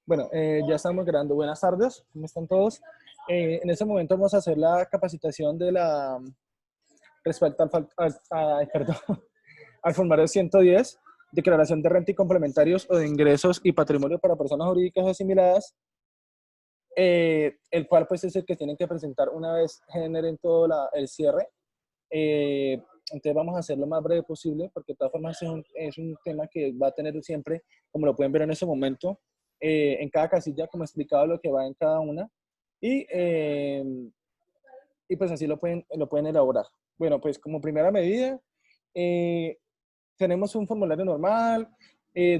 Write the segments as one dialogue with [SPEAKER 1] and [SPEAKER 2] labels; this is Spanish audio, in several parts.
[SPEAKER 1] Bueno, ya estamos grabando. Buenas tardes, ¿cómo están todos? En este momento vamos a hacer la capacitación de la respecto perdón, al formulario 110, declaración de renta y complementarios o de ingresos y patrimonio para personas jurídicas asimiladas, el cual pues es el que tienen que presentar una vez generen todo el cierre. Entonces vamos a hacer lo más breve posible porque de todas formas es un tema que va a tener siempre, como lo pueden ver en este momento, en cada casilla, como explicado lo que va en cada una, y, eh, y pues así lo pueden elaborar. Bueno, pues como primera medida, eh, tenemos un formulario normal,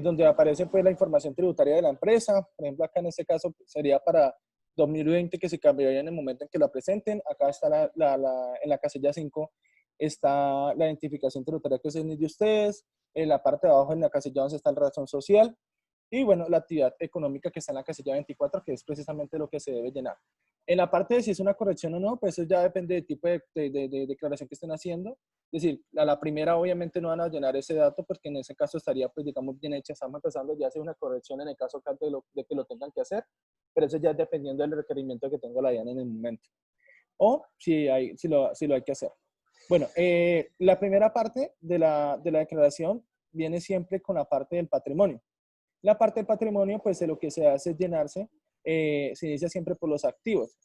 [SPEAKER 1] donde aparece pues la información tributaria de la empresa. Por ejemplo, acá en este caso sería para 2020, que se cambiaría en el momento en que la presenten. Acá está en la casilla 5 está la identificación tributaria, que es el NID de ustedes. En la parte de abajo, en la casilla 11, está la razón social. Y bueno, la actividad económica, que está en la casilla 24, que es precisamente lo que se debe llenar. En la parte de si es una corrección o no, pues eso ya depende del tipo de declaración que estén haciendo. Es decir, a la primera obviamente no van a llenar ese dato porque en ese caso estaría, pues digamos, bien hecha. Estamos empezando ya a hacer una corrección en el caso de que lo tengan que hacer, pero eso ya es dependiendo del requerimiento que tenga la DIAN en el momento. O si lo hay que hacer. Bueno, la primera parte de la declaración viene siempre con la parte del patrimonio. La parte del patrimonio, pues de lo que se hace es llenarse, se inicia siempre por los activos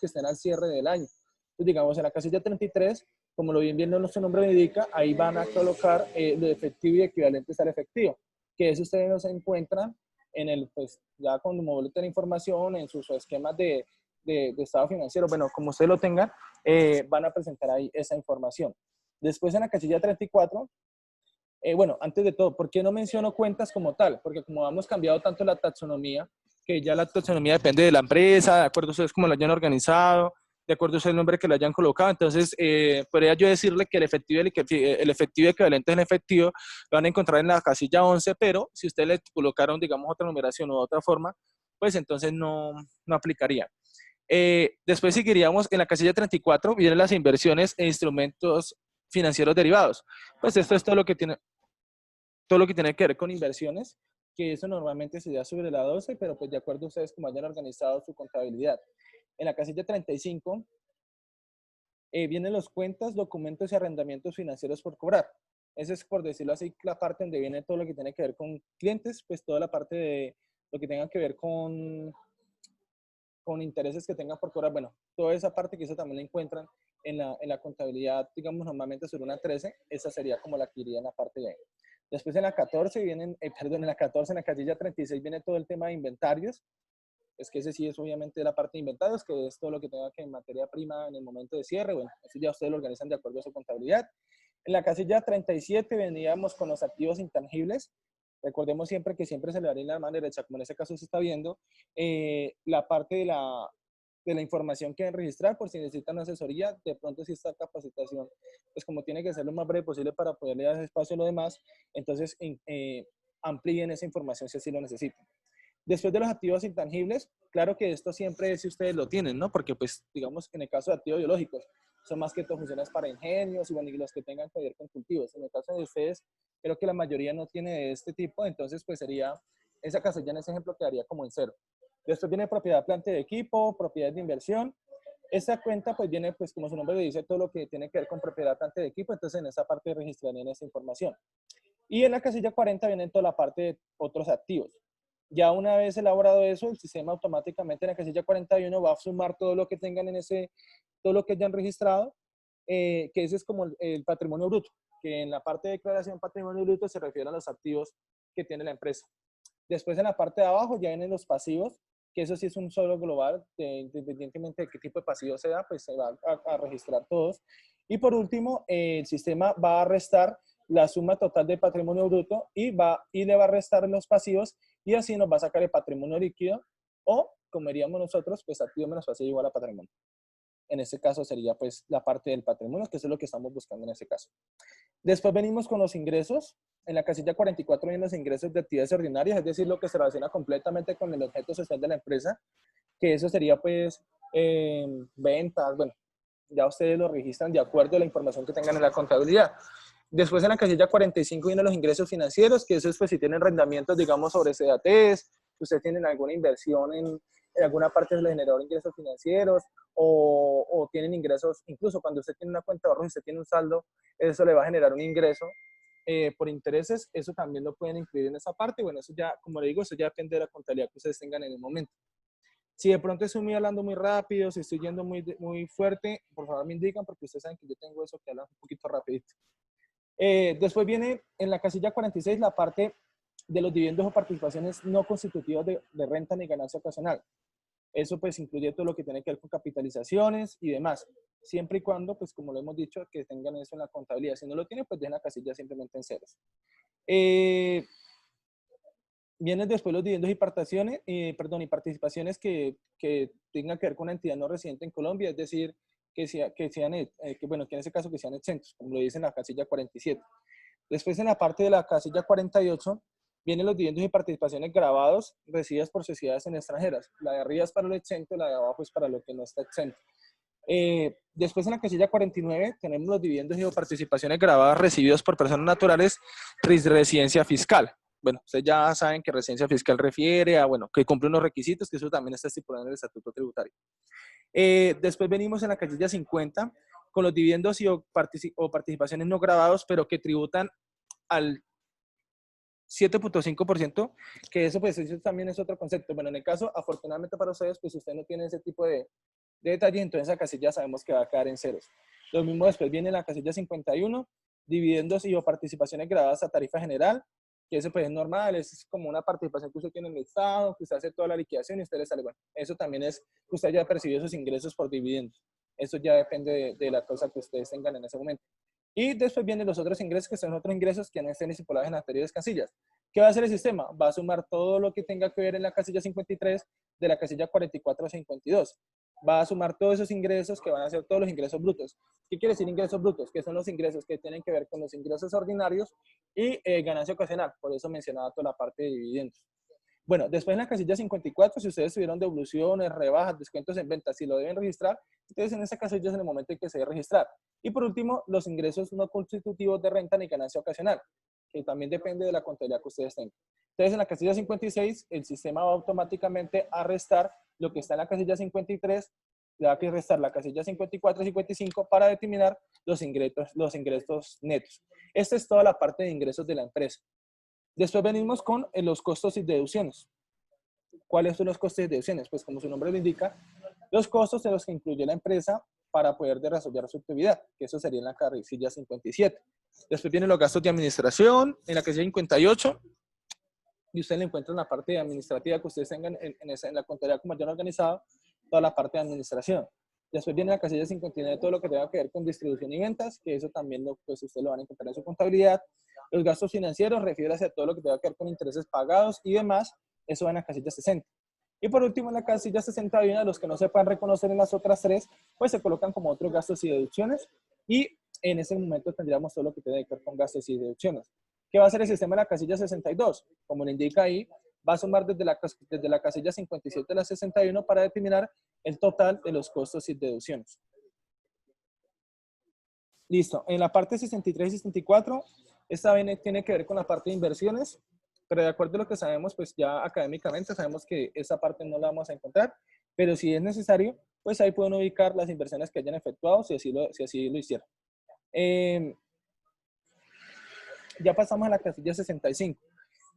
[SPEAKER 1] que estén al cierre del año. Entonces, digamos, en la casilla 33, como lo bien nuestro nombre indica, ahí van a colocar lo efectivo y equivalentes al efectivo, que eso ustedes no se encuentran en el, pues ya con boleta de información, en sus esquemas de estado financiero, bueno, como ustedes lo tengan, van a presentar ahí esa información. Después en la casilla 34, bueno, antes de todo, ¿por qué no menciono cuentas como tal? Porque como hemos cambiado tanto la taxonomía, que ya la taxonomía depende de la empresa, de acuerdo a ustedes cómo lo hayan organizado, de acuerdo a ustedes el nombre que le hayan colocado. Entonces, podría yo decirle que el efectivo equivalente en efectivo lo van a encontrar en la casilla 11, pero si ustedes le colocaron, digamos, otra numeración o otra forma, pues entonces no aplicaría. Después seguiríamos en la casilla 34, vienen las inversiones e instrumentos financieros derivados. Pues esto es todo lo que tiene que ver con inversiones, que eso normalmente sería sobre la 12, pero pues de acuerdo a ustedes cómo hayan organizado su contabilidad. En la casilla 35 vienen los cuentas, documentos y arrendamientos financieros por cobrar. Esa es, por decirlo así, la parte donde viene todo lo que tiene que ver con clientes, pues toda la parte de lo que tenga que ver con intereses que tengan por cobrar. Bueno, toda esa parte que eso también la encuentran en la contabilidad, digamos, normalmente sobre una 13, esa sería como la que iría en la parte de ahí. Después en la 14 vienen, perdón, en la 14, en la casilla 36 viene todo el tema de inventarios. Es que ese sí es obviamente la parte de inventarios, que es todo lo que tenga que en materia prima en el momento de cierre. Bueno, eso ya ustedes lo organizan de acuerdo a su contabilidad. En la casilla 37 veníamos con los activos intangibles. Recordemos siempre que siempre se le daría en la mano derecha, como en este caso se está viendo, la parte de la información que deben registrar por si necesitan asesoría. De pronto, si esta capacitación, pues como tiene que ser lo más breve posible para poderle dar espacio a lo demás, entonces amplíen esa información si así lo necesitan. Después de los activos intangibles, claro que esto siempre es si ustedes lo tienen, ¿no? Porque, pues, digamos, en el caso de activos biológicos, son más que todo funciones para ingenios y, bueno, y los que tengan que ver con cultivos. En el caso de ustedes, creo que la mayoría no tiene de este tipo, entonces, pues, sería, esa casilla en ese ejemplo quedaría como en cero. Después viene propiedad, planta de equipo, propiedad de inversión. Esta cuenta, pues, viene, pues, como su nombre le dice, todo lo que tiene que ver con propiedad, planta de equipo, entonces en esa parte registrarían esa información. Y en la casilla 40 viene toda la parte de otros activos. Ya una vez elaborado eso, el sistema automáticamente en la casilla 41 va a sumar todo lo que tengan en todo lo que hayan registrado, que ese es como el patrimonio bruto, que en la parte de declaración patrimonio bruto se refiere a los activos que tiene la empresa. Después en la parte de abajo ya vienen los pasivos, que eso sí es un solo global, independientemente de qué tipo de pasivo sea, pues se va a registrar todos. Y por último, el sistema va a restar la suma total de patrimonio bruto y le va a restar los pasivos y así nos va a sacar el patrimonio líquido o, como diríamos nosotros, pues activo menos pasivo igual a patrimonio. En este caso sería pues la parte del patrimonio, que eso es lo que estamos buscando en este caso. Después venimos con los ingresos. En la casilla 44 vienen los ingresos de actividades ordinarias, es decir, lo que se relaciona completamente con el objeto social de la empresa, que eso sería pues ventas, bueno, ya ustedes lo registran de acuerdo a la información que tengan en la contabilidad. Después en la casilla 45 vienen los ingresos financieros, que eso es pues si tienen arrendamientos, digamos, sobre CDATs, ustedes tienen alguna inversión en alguna parte del generador de ingresos financieros o tienen ingresos, incluso cuando usted tiene una cuenta de ahorros y usted tiene un saldo, eso le va a generar un ingreso por intereses, eso también lo pueden incluir en esa parte. Bueno, eso ya, como le digo, eso ya depende de la contabilidad que ustedes tengan en el momento. Si de pronto estoy muy hablando muy rápido, si estoy yendo muy fuerte, por favor me indican porque ustedes saben que yo tengo eso que habla un poquito rapidito. Después viene en la casilla 46 la parte de los dividendos o participaciones no constitutivas de renta ni ganancia ocasional. Eso pues incluye todo lo que tiene que ver con capitalizaciones y demás, siempre y cuando, pues como lo hemos dicho, que tengan eso en la contabilidad. Si no lo tienen, pues dejen la casilla simplemente en ceros. Vienen después los dividendos y participaciones que tengan que ver con una entidad no residente en Colombia, es decir, que sean bueno, que en ese caso que sean exentos, como lo dice en la casilla 47. Después en la parte de la casilla 48 vienen los dividendos y participaciones grabados recibidas por sociedades en extranjeras. La de arriba es para lo exento, la de abajo es para lo que no está exento. Después en la casilla 49 tenemos los dividendos y participaciones grabadas recibidos por personas naturales tras residencia fiscal. Bueno, ustedes ya saben que residencia fiscal refiere a, bueno, que cumple unos requisitos, que eso también está estipulado en el estatuto tributario. Después venimos en la casilla 50 con los dividendos o participaciones no grabados, pero que tributan al 7.5%, que eso pues eso también es otro concepto. Bueno, en el caso, afortunadamente para ustedes, pues usted no tiene ese tipo de detalles, entonces esa casilla sabemos que va a quedar en ceros. Lo mismo después viene la casilla 51, dividendos y o participaciones grabadas a tarifa general, que eso pues es normal, es como una participación que usted tiene en el Estado, que usted hace toda la liquidación y usted le sale, bueno, eso también es que usted haya percibido sus ingresos por dividendos. Eso ya depende de la cosa que ustedes tengan en ese momento. Y después vienen los otros ingresos, que son otros ingresos que no estén estipulados en las anteriores casillas. ¿Qué va a hacer el sistema? Va a sumar todo lo que tenga que ver en la casilla 53 de la casilla 44 a 52. Va a sumar todos esos ingresos que van a ser todos los ingresos brutos. ¿Qué quiere decir ingresos brutos? Que son los ingresos que tienen que ver con los ingresos ordinarios y ganancia ocasional. Por eso mencionaba toda la parte de dividendos. Bueno, después en la casilla 54, si ustedes tuvieron devoluciones, rebajas, descuentos en ventas, si lo deben registrar, entonces en esa casilla es en el momento en que se debe registrar. Y por último, los ingresos no constitutivos de renta ni ganancia ocasional, que también depende de la contabilidad que ustedes tengan. Entonces en la casilla 56, el sistema va automáticamente a restar lo que está en la casilla 53, le va a restar la casilla 54 y 55 para determinar los ingresos netos. Esta es toda la parte de ingresos de la empresa. Después venimos con los costos y deducciones. ¿Cuáles son los costos y deducciones? Pues como su nombre lo indica, los costos en los que incluye la empresa para poder desarrollar su actividad, que eso sería en la casilla 57. Después vienen los gastos de administración, en la casilla 58, y usted le encuentra en la parte administrativa que ustedes tengan en la contabilidad como ya organizado, toda la parte de administración. Después viene la casilla 59, todo lo que tenga que ver con distribución y ventas, que eso también pues ustedes lo van a encontrar en su contabilidad. Los gastos financieros refiere a todo lo que tenga que ver con intereses pagados y demás, eso va en la casilla 60. Y por último, en la casilla 61, los que no se puedan reconocer en las otras tres, pues se colocan como otros gastos y deducciones. Y en ese momento tendríamos todo lo que tiene que ver con gastos y deducciones. ¿Qué va a hacer el sistema en la casilla 62? Como le indica ahí, va a sumar desde la casilla 57 a la 61 para determinar el total de los costos y deducciones. Listo. En la parte 63 y 64, esta tiene que ver con la parte de inversiones, pero de acuerdo a lo que sabemos, pues ya académicamente sabemos que esa parte no la vamos a encontrar, pero si es necesario, pues ahí pueden ubicar las inversiones que hayan efectuado, si así lo hicieron. Ya pasamos a la casilla 65.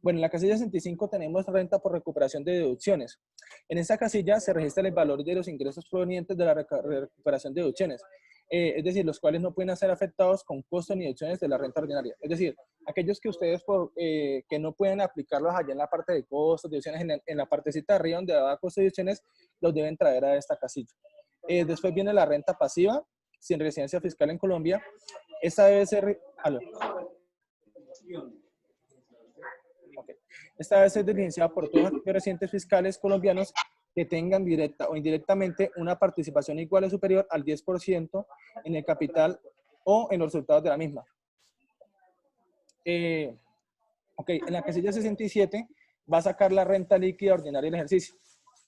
[SPEAKER 1] Bueno, en la casilla 65 tenemos renta por recuperación de deducciones. En esta casilla se registra el valor de los ingresos provenientes de la recuperación de deducciones. Es decir, los cuales no pueden ser afectados con costos ni deducciones de la renta ordinaria. Es decir, aquellos que ustedes que no pueden aplicarlos allá en la parte de costos, deducciones, en la partecita de arriba donde va costos y deducciones, los deben traer a esta casilla. Después viene la renta pasiva, sin residencia fiscal en Colombia. Esta debe ser... Okay. Esta debe ser diligenciada por todos los residentes fiscales colombianos que tengan directa o indirectamente una participación igual o superior al 10% en el capital o en los resultados de la misma. En la casilla 67 va a sacar la renta líquida ordinaria del ejercicio,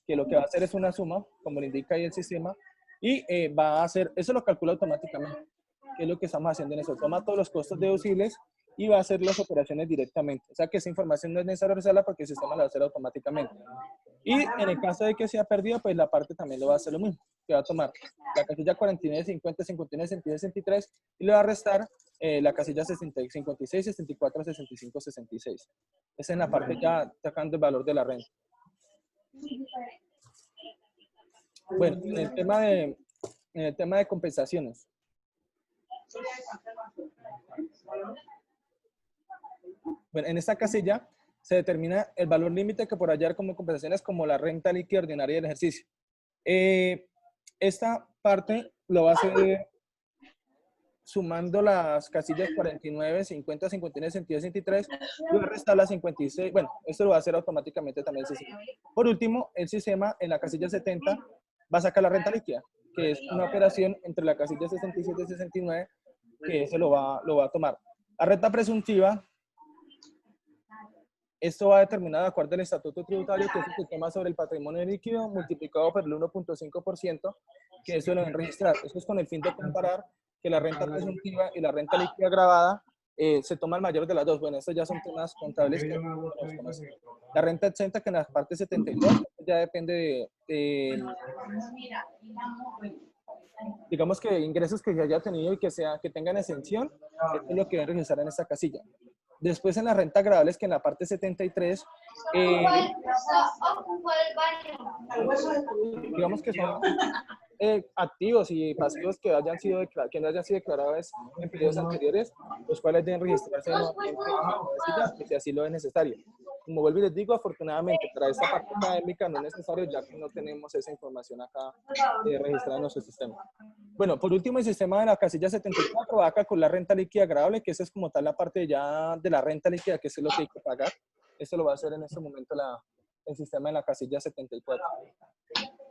[SPEAKER 1] que lo que va a hacer es una suma, como le indica ahí el sistema, y va a hacer, eso lo calcula automáticamente, que es lo que estamos haciendo en eso. Toma todos los costos deducibles y va a hacer las operaciones directamente. O sea que esa información no es necesario realizarla porque el sistema la va a hacer automáticamente. Y en el caso de que sea perdido, pues la parte también lo va a hacer lo mismo, que va a tomar la casilla 49, 50, 59, 62, 63 y le va a restar la casilla 60, 56, 64, 65, 66. Esa es la parte ya sacando el valor de la renta. Bueno, en el tema de compensaciones. Bueno, en esta casilla se determina el valor límite que por hallar como compensaciones como la renta líquida ordinaria del ejercicio. Esta parte lo va a hacer sumando las casillas 49, 50, 59, 62, 63 y va a restar las 56. Bueno, esto lo va a hacer automáticamente también el sistema. Por último, el sistema en la casilla 70 va a sacar la renta líquida, que es una operación entre la casilla 67 y 69, que ese lo va a tomar. La renta presuntiva, esto va determinado de acuerdo al estatuto tributario, que es el que toma sobre el patrimonio líquido multiplicado por el 1.5%, que eso lo deben registrar. Eso es con el fin de comparar que la renta presuntiva y la renta líquida grabada se toma el mayor de las dos. Bueno, estos ya son temas contables que nos conocen. La renta exenta, que en la parte 72 ya depende digamos que ingresos que se haya tenido y que tengan exención, esto es lo que deben registrar en esta casilla. Después en las rentas gravables, que en la parte 73, digamos que son activos y pasivos que no hayan sido declarados en periodos anteriores, los cuales deben registrarse nuevamente en la casilla, que si así lo es necesario. Como vuelvo y les digo, afortunadamente para esta parte académica no es necesario, ya que no tenemos esa información acá registrada en nuestro sistema. Bueno, por último, el sistema de la casilla 74 va a calcular renta líquida agradable, que esa es como tal la parte ya de la renta líquida, que es lo que hay que pagar. Esto lo va a hacer en este momento el sistema de la casilla 74.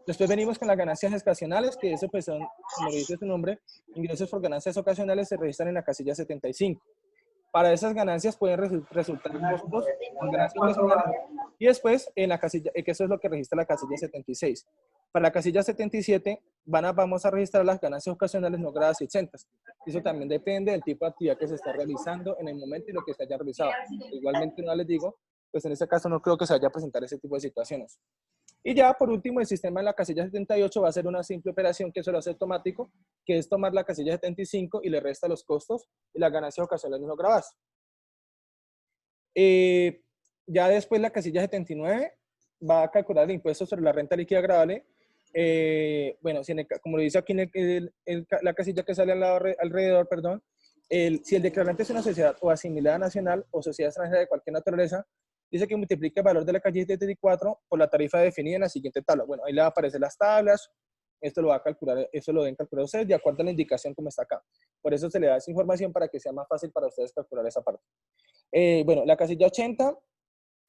[SPEAKER 1] Después venimos con las ganancias ocasionales, que eso pues son, como dice su nombre, ingresos por ganancias ocasionales se registran en la casilla 75. Para esas ganancias pueden resultar costos con ganancias ocasionales y después en la casilla, que eso es lo que registra la casilla 76. Para la casilla 77 vamos a registrar las ganancias ocasionales no grabadas y exentas. Eso también depende del tipo de actividad que se está realizando en el momento y lo que se haya realizado. Igualmente no les digo, pues en este caso no creo que se vaya a presentar ese tipo de situaciones. Y ya por último, el sistema de la casilla 78 va a ser una simple operación que eso lo hace automático, que es tomar la casilla 75 y le resta los costos y las ganancias ocasionales no grabadas. Ya después la casilla 79 va a calcular el impuesto sobre la renta líquida agradable. Bueno, como lo dice aquí en la casilla que sale alrededor, perdón, si el declarante es una sociedad o asimilada nacional o sociedad extranjera de cualquier naturaleza, dice que multiplica el valor de la casilla 74 por la tarifa definida en la siguiente tabla. Bueno, ahí le va a aparecer las tablas. Esto lo va a calcular, eso lo deben calcular ustedes de acuerdo a la indicación como está acá. Por eso se le da esa información para que sea más fácil para ustedes calcular esa parte. Bueno, la casilla 80,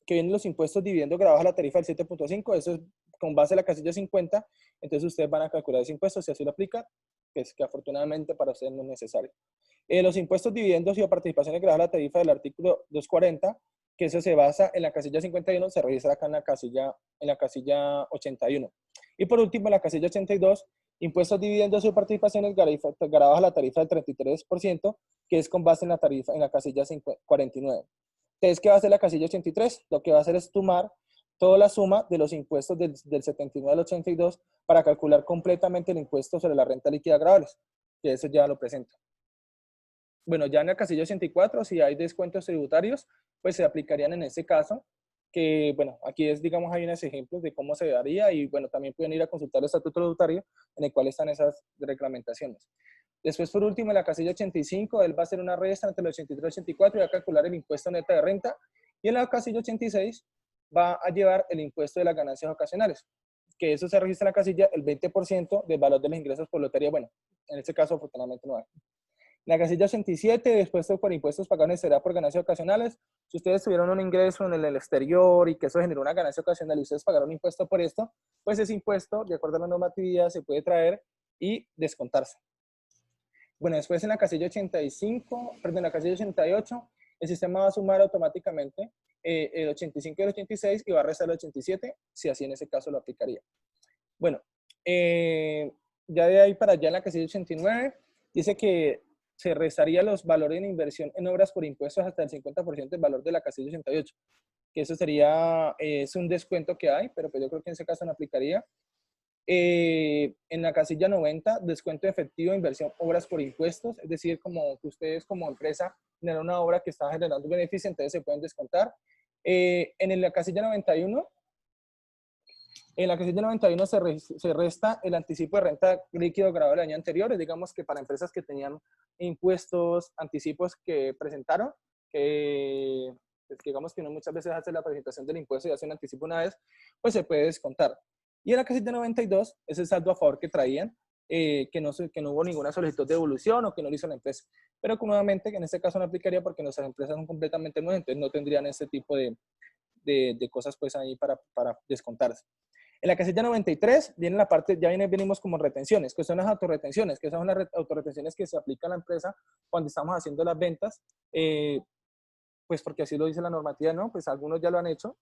[SPEAKER 1] que vienen los impuestos dividendos grabados a la tarifa del 7.5, eso es con base a la casilla 50, entonces ustedes van a calcular ese impuesto si así lo aplica, que afortunadamente para ustedes no es necesario. Los impuestos, dividendos y participaciones grabadas a la tarifa del artículo 240, que eso se basa en la casilla 51, se registra acá en la casilla 81. Y por último, en la casilla 82, impuestos, dividendos y participaciones grabadas a la tarifa del 33%, que es con base en la casilla 49. Entonces, ¿qué va a hacer la casilla 83? Lo que va a hacer es tomar toda la suma de los impuestos del 79 al 82 para calcular completamente el impuesto sobre la renta líquida grabables, que eso ya lo presento. Bueno, ya en la casilla 84, si hay descuentos tributarios, pues se aplicarían en este caso, que bueno, aquí digamos, hay unos ejemplos de cómo se daría y bueno, también pueden ir a consultar el estatuto tributario en el cual están esas reglamentaciones. Después, por último, en la casilla 85, él va a hacer una resta entre el 83 y el 84 y va a calcular el impuesto neto de renta. Y en la casilla 86 va a llevar el impuesto de las ganancias ocasionales, que eso se registra en la casilla el 20% del valor de los ingresos por lotería. Bueno, en este caso, afortunadamente no hay. En la casilla 87, después por impuestos pagados será por ganancias ocasionales. Si ustedes tuvieron un ingreso en el exterior y que eso generó una ganancia ocasional y ustedes pagaron un impuesto por esto, pues ese impuesto, de acuerdo a la normatividad, se puede traer y descontarse. Bueno, después en la casilla 85, perdón, en la casilla 88, el sistema va a sumar automáticamente el 85 y el 86 y va a restar el 87, si así en ese caso lo aplicaría. Bueno, ya de ahí para allá en la casilla 89, dice que se restaría los valores en inversión en obras por impuestos hasta el 50% del valor de la casilla 88, que eso sería, es un descuento que hay, pero pues yo creo que en ese caso no aplicaría. En la casilla 90, descuento efectivo de inversión, obras por impuestos, es decir, como que ustedes como empresa generan una obra que está generando beneficio, entonces se pueden descontar. En la casilla 91, en la casilla 91 se resta el anticipo de renta líquido grabado del año anterior, digamos que para empresas que tenían impuestos, anticipos que presentaron, pues digamos que no muchas veces hace la presentación del impuesto y hace un anticipo una vez, pues se puede descontar. Y en la casilla 92 es el saldo a favor que traían, que no hubo ninguna solicitud de devolución o que no lo hizo la empresa. Pero que nuevamente en este caso no aplicaría porque nuestras empresas son completamente nuevas, entonces no tendrían ese tipo de cosas pues ahí para descontarse. En la casilla 93 viene la parte, venimos como retenciones, que son las autorretenciones, que son las autorretenciones que se aplica a la empresa cuando estamos haciendo las ventas, pues porque así lo dice la normativa, ¿no? Pues algunos ya lo han hecho.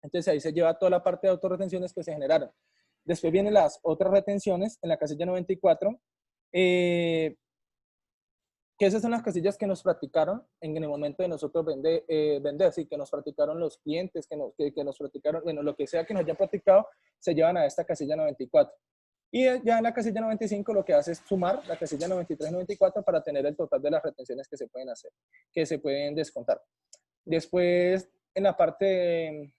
[SPEAKER 1] Entonces ahí se lleva toda la parte de autorretenciones que se generaron. Después vienen las otras retenciones en la casilla 94, que esas son las casillas que nos practicaron en el momento de nosotros vender, sí, que nos practicaron los clientes, que nos practicaron, bueno, lo que sea que nos hayan practicado, se llevan a esta casilla 94. Y ya en la casilla 95 lo que hace es sumar la casilla 93 y 94 para tener el total de las retenciones que se pueden hacer, que se pueden descontar. Después, en la parte de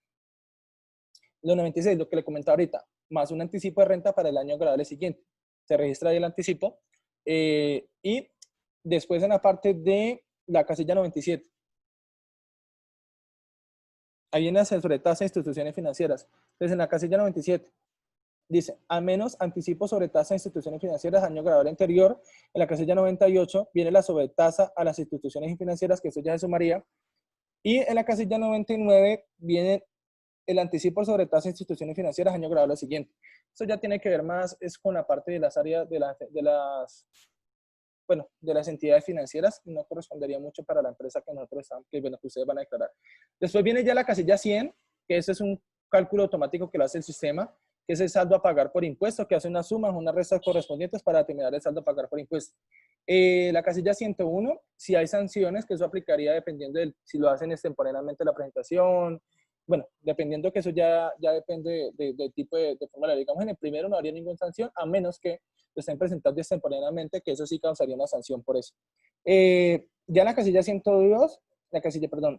[SPEAKER 1] los 96, lo que le comentaba ahorita, más un anticipo de renta para el año grabable siguiente. Se registra ahí el anticipo. Y después en la parte de la casilla 97. Ahí en la sobretasa de instituciones financieras. Entonces en la casilla 97 dice, a menos anticipo sobre tasa de instituciones financieras año grabable anterior. En la casilla 98 viene la sobretasa a las instituciones financieras, que eso ya se sumaría. Y en la casilla 99 viene el anticipo sobre tasa de instituciones financieras año grabable siguiente. Eso ya tiene que ver más es con la parte de las áreas de las entidades financieras, no correspondería mucho para la empresa que nosotros estamos, que ustedes van a declarar. Después viene ya la casilla 100, que ese es un cálculo automático que lo hace el sistema, que es el saldo a pagar por impuestos, que hace unas sumas, unas restas correspondientes para determinar el saldo a pagar por impuestos. La casilla 101, si hay sanciones, que eso aplicaría dependiendo de si lo hacen extemporáneamente la presentación, bueno, dependiendo que eso ya depende del tipo de formulario. Digamos, en el primero no habría ninguna sanción, a menos que lo estén presentando extemporáneamente, que eso sí causaría una sanción por eso. Ya en la casilla 102,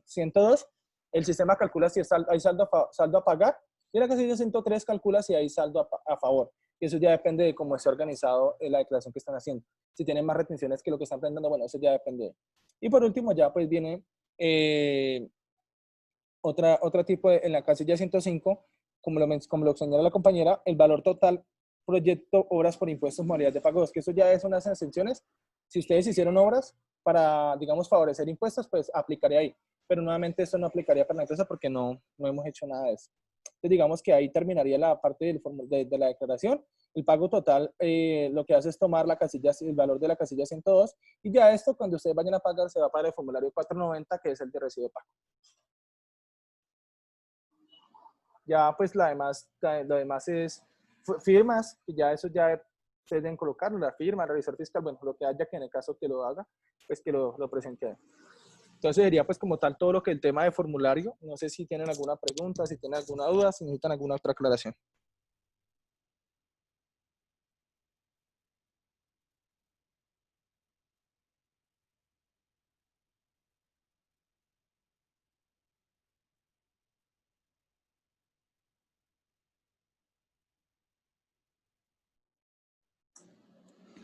[SPEAKER 1] 102, el sistema calcula si hay saldo a pagar, y en la casilla 103 calcula si hay saldo a favor. Y eso ya depende de cómo esté organizado la declaración que están haciendo. Si tienen más retenciones que lo que están presentando, bueno, eso ya depende. Y por último ya pues viene otro tipo en la casilla 105, como lo señala la compañera, el valor total proyecto obras por impuestos modalidad de pagos, que eso ya es unas exenciones. Si ustedes hicieron obras para, digamos, favorecer impuestos, pues aplicaría ahí. Pero nuevamente esto no aplicaría para la empresa porque no hemos hecho nada de eso. Entonces digamos que ahí terminaría la parte de la declaración. El pago total lo que hace es tomar el valor de la casilla 102 y ya esto cuando ustedes vayan a pagar se va para el formulario 490 que es el de recibo de pago. Ya pues lo demás es firmas, y ya eso ya se deben colocar, la firma, el revisor fiscal, bueno, lo que haya que en el caso que lo haga, pues que lo presente ahí. Entonces sería pues como tal todo lo que el tema de formulario. No sé si tienen alguna pregunta, si tienen alguna duda, si necesitan alguna otra aclaración.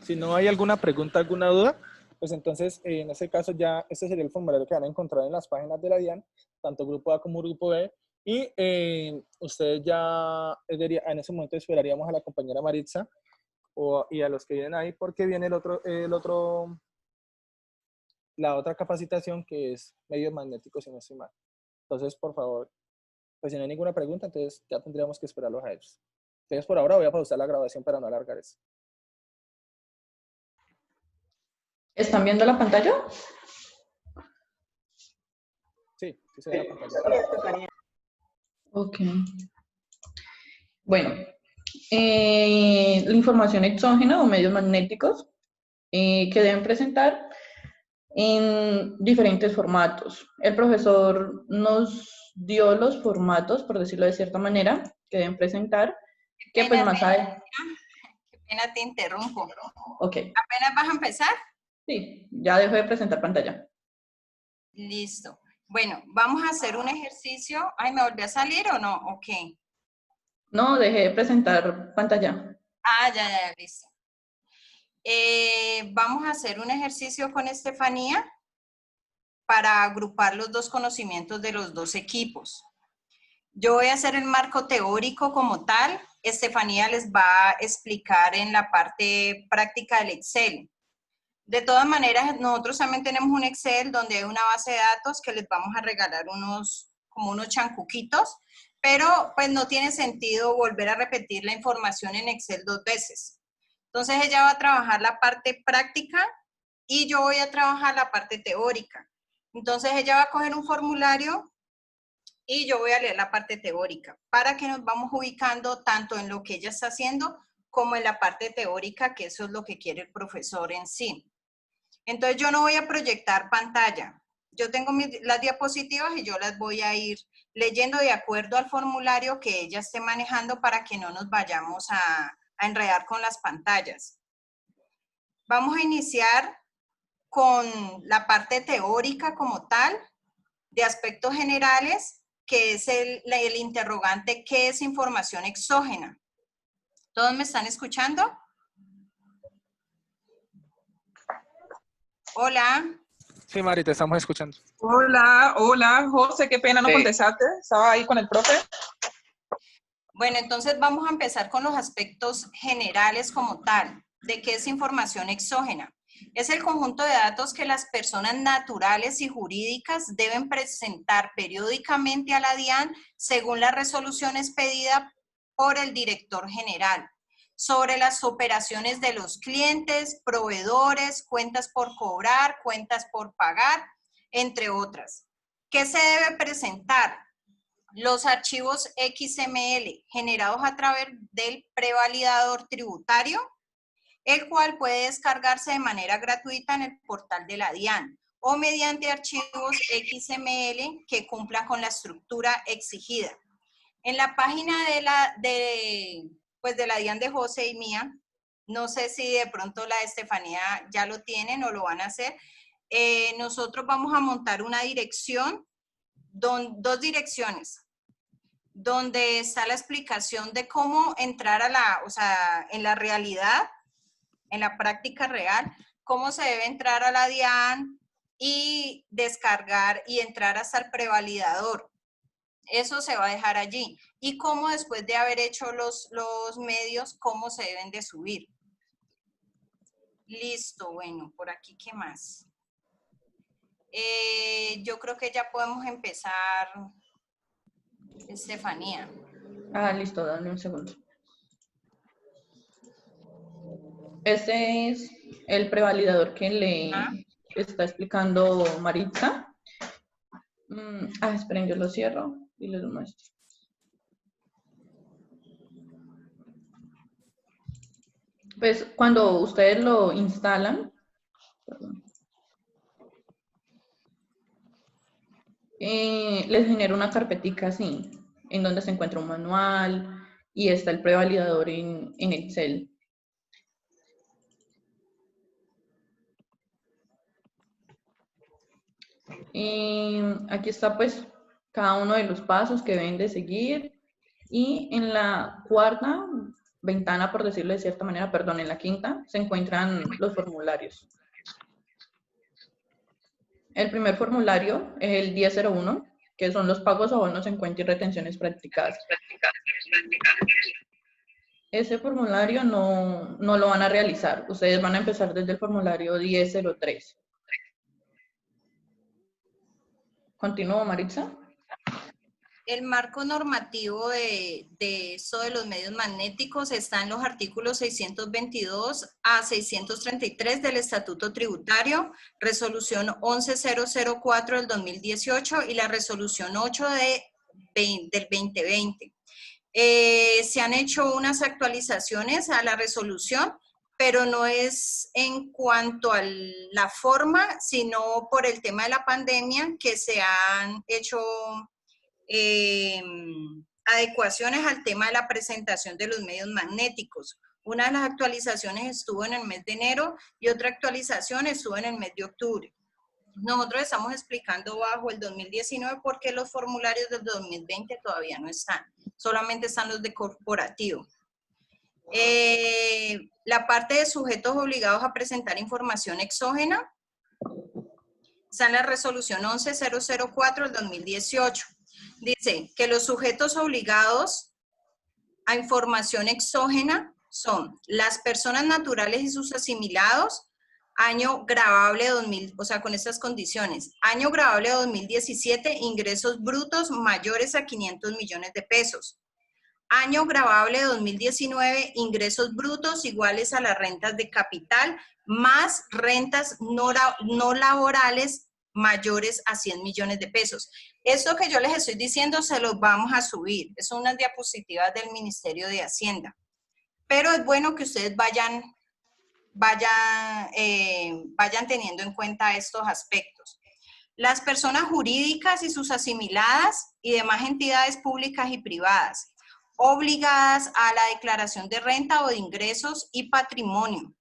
[SPEAKER 1] Si no hay alguna pregunta, alguna duda, pues entonces en ese caso ya este sería el formulario que van a encontrar en las páginas de la DIAN, tanto grupo A como grupo B, y ustedes ya en ese momento esperaríamos a la compañera Maritza y a los que vienen ahí porque viene la otra capacitación que es medios magnéticos y no estoy mal. Entonces, por favor, pues si no hay ninguna pregunta, entonces ya tendríamos que esperarlos a ellos. Entonces, por ahora voy a pausar la grabación para no alargar eso.
[SPEAKER 2] ¿Están viendo la pantalla?
[SPEAKER 1] Sí, sí se ve la pantalla.
[SPEAKER 2] Ok. Bueno, la información exógena o medios magnéticos que deben presentar en diferentes formatos. El profesor nos dio los formatos, por decirlo de cierta manera, que deben presentar, que pues más adelante...
[SPEAKER 3] Qué pena te interrumpo.
[SPEAKER 2] Ok.
[SPEAKER 3] ¿Apenas vas a empezar?
[SPEAKER 2] Sí, ya dejo de presentar pantalla.
[SPEAKER 3] Listo. Bueno, vamos a hacer un ejercicio. Ay, ¿me volví a salir o no? Ok.
[SPEAKER 2] No, dejé de presentar pantalla.
[SPEAKER 3] Ah, ya, listo. Vamos a hacer un ejercicio con Estefanía para agrupar los dos conocimientos de los dos equipos. Yo voy a hacer el marco teórico como tal. Estefanía les va a explicar en la parte práctica del Excel. De todas maneras, nosotros también tenemos un Excel donde hay una base de datos que les vamos a regalar como unos chancuquitos, pero pues no tiene sentido volver a repetir la información en Excel 2 veces. Entonces ella va a trabajar la parte práctica y yo voy a trabajar la parte teórica. Entonces ella va a coger un formulario y yo voy a leer la parte teórica para que nos vamos ubicando tanto en lo que ella está haciendo como en la parte teórica, que eso es lo que quiere el profesor en sí. Entonces yo no voy a proyectar pantalla. Yo tengo las diapositivas y yo las voy a ir leyendo de acuerdo al formulario que ella esté manejando para que no nos vayamos a enredar con las pantallas. Vamos a iniciar con la parte teórica como tal, de aspectos generales, que es el interrogante, ¿qué es información exógena? ¿Todos me están escuchando? Hola.
[SPEAKER 1] Sí, Mari, te estamos escuchando.
[SPEAKER 4] Hola, hola, José, qué pena no contestaste, estaba ahí con el profe.
[SPEAKER 3] Bueno, entonces vamos a empezar con los aspectos generales como tal, de qué es información exógena. Es el conjunto de datos que las personas naturales y jurídicas deben presentar periódicamente a la DIAN según las resoluciones pedidas por el director general sobre las operaciones de los clientes, proveedores, cuentas por cobrar, cuentas por pagar, entre otras. ¿Qué se debe presentar? Los archivos XML generados a través del prevalidador tributario, el cual puede descargarse de manera gratuita en el portal de la DIAN o mediante archivos XML que cumplan con la estructura exigida. En la página de la DIAN de José y mía, no sé si de pronto la de Estefanía ya lo tienen o lo van a hacer, nosotros vamos a montar una dirección, dos direcciones, donde está la explicación de cómo entrar en la realidad, en la práctica real, cómo se debe entrar a la DIAN y descargar y entrar hasta el prevalidador. Eso se va a dejar allí. Y cómo después de haber hecho los medios, cómo se deben de subir. Listo, bueno, por aquí, ¿qué más? Yo creo que ya podemos empezar, Estefanía.
[SPEAKER 2] Ah, listo, dame un segundo. Este es el prevalidador que le está explicando Maritza. Esperen, yo lo cierro y les muestro. Pues cuando ustedes lo instalan, les genera una carpetica así, en donde se encuentra un manual y está el prevalidador en Excel. Aquí está pues cada uno de los pasos que deben de seguir, y en la cuarta ventana, por decirlo de cierta manera, perdón, en la quinta, se encuentran los formularios. El primer formulario es el 1001, que son los pagos, abonos en cuenta y retenciones practicadas. Ese formulario no lo van a realizar. Ustedes van a empezar desde el formulario 1003. ¿Continúo, Maritza?
[SPEAKER 3] El marco normativo de eso de los medios magnéticos está en los artículos 622 a 633 del Estatuto Tributario, resolución 11004 del 2018 y la resolución 8 del 2020. Se han hecho unas actualizaciones a la resolución, pero no es en cuanto a la forma, sino por el tema de la pandemia que se han hecho adecuaciones al tema de la presentación de los medios magnéticos. Una de las actualizaciones estuvo en el mes de enero y otra actualización estuvo en el mes de octubre. Nosotros estamos explicando bajo el 2019 porque los formularios del 2020 todavía no están, solamente están los de corporativo. La parte de sujetos obligados a presentar información exógena está en la resolución 11004 del 2018. Dice que los sujetos obligados a información exógena son las personas naturales y sus asimilados, año gravable 2000, o sea, con estas condiciones, año gravable 2017, ingresos brutos mayores a 500 millones de pesos. Año gravable 2019, ingresos brutos iguales a las rentas de capital, más rentas no laborales mayores a 100 millones de pesos. Esto que yo les estoy diciendo se los vamos a subir. Son unas diapositivas del Ministerio de Hacienda. Pero es bueno que ustedes vayan teniendo en cuenta estos aspectos. Las personas jurídicas y sus asimiladas y demás entidades públicas y privadas, obligadas a la declaración de renta o de ingresos y patrimonio.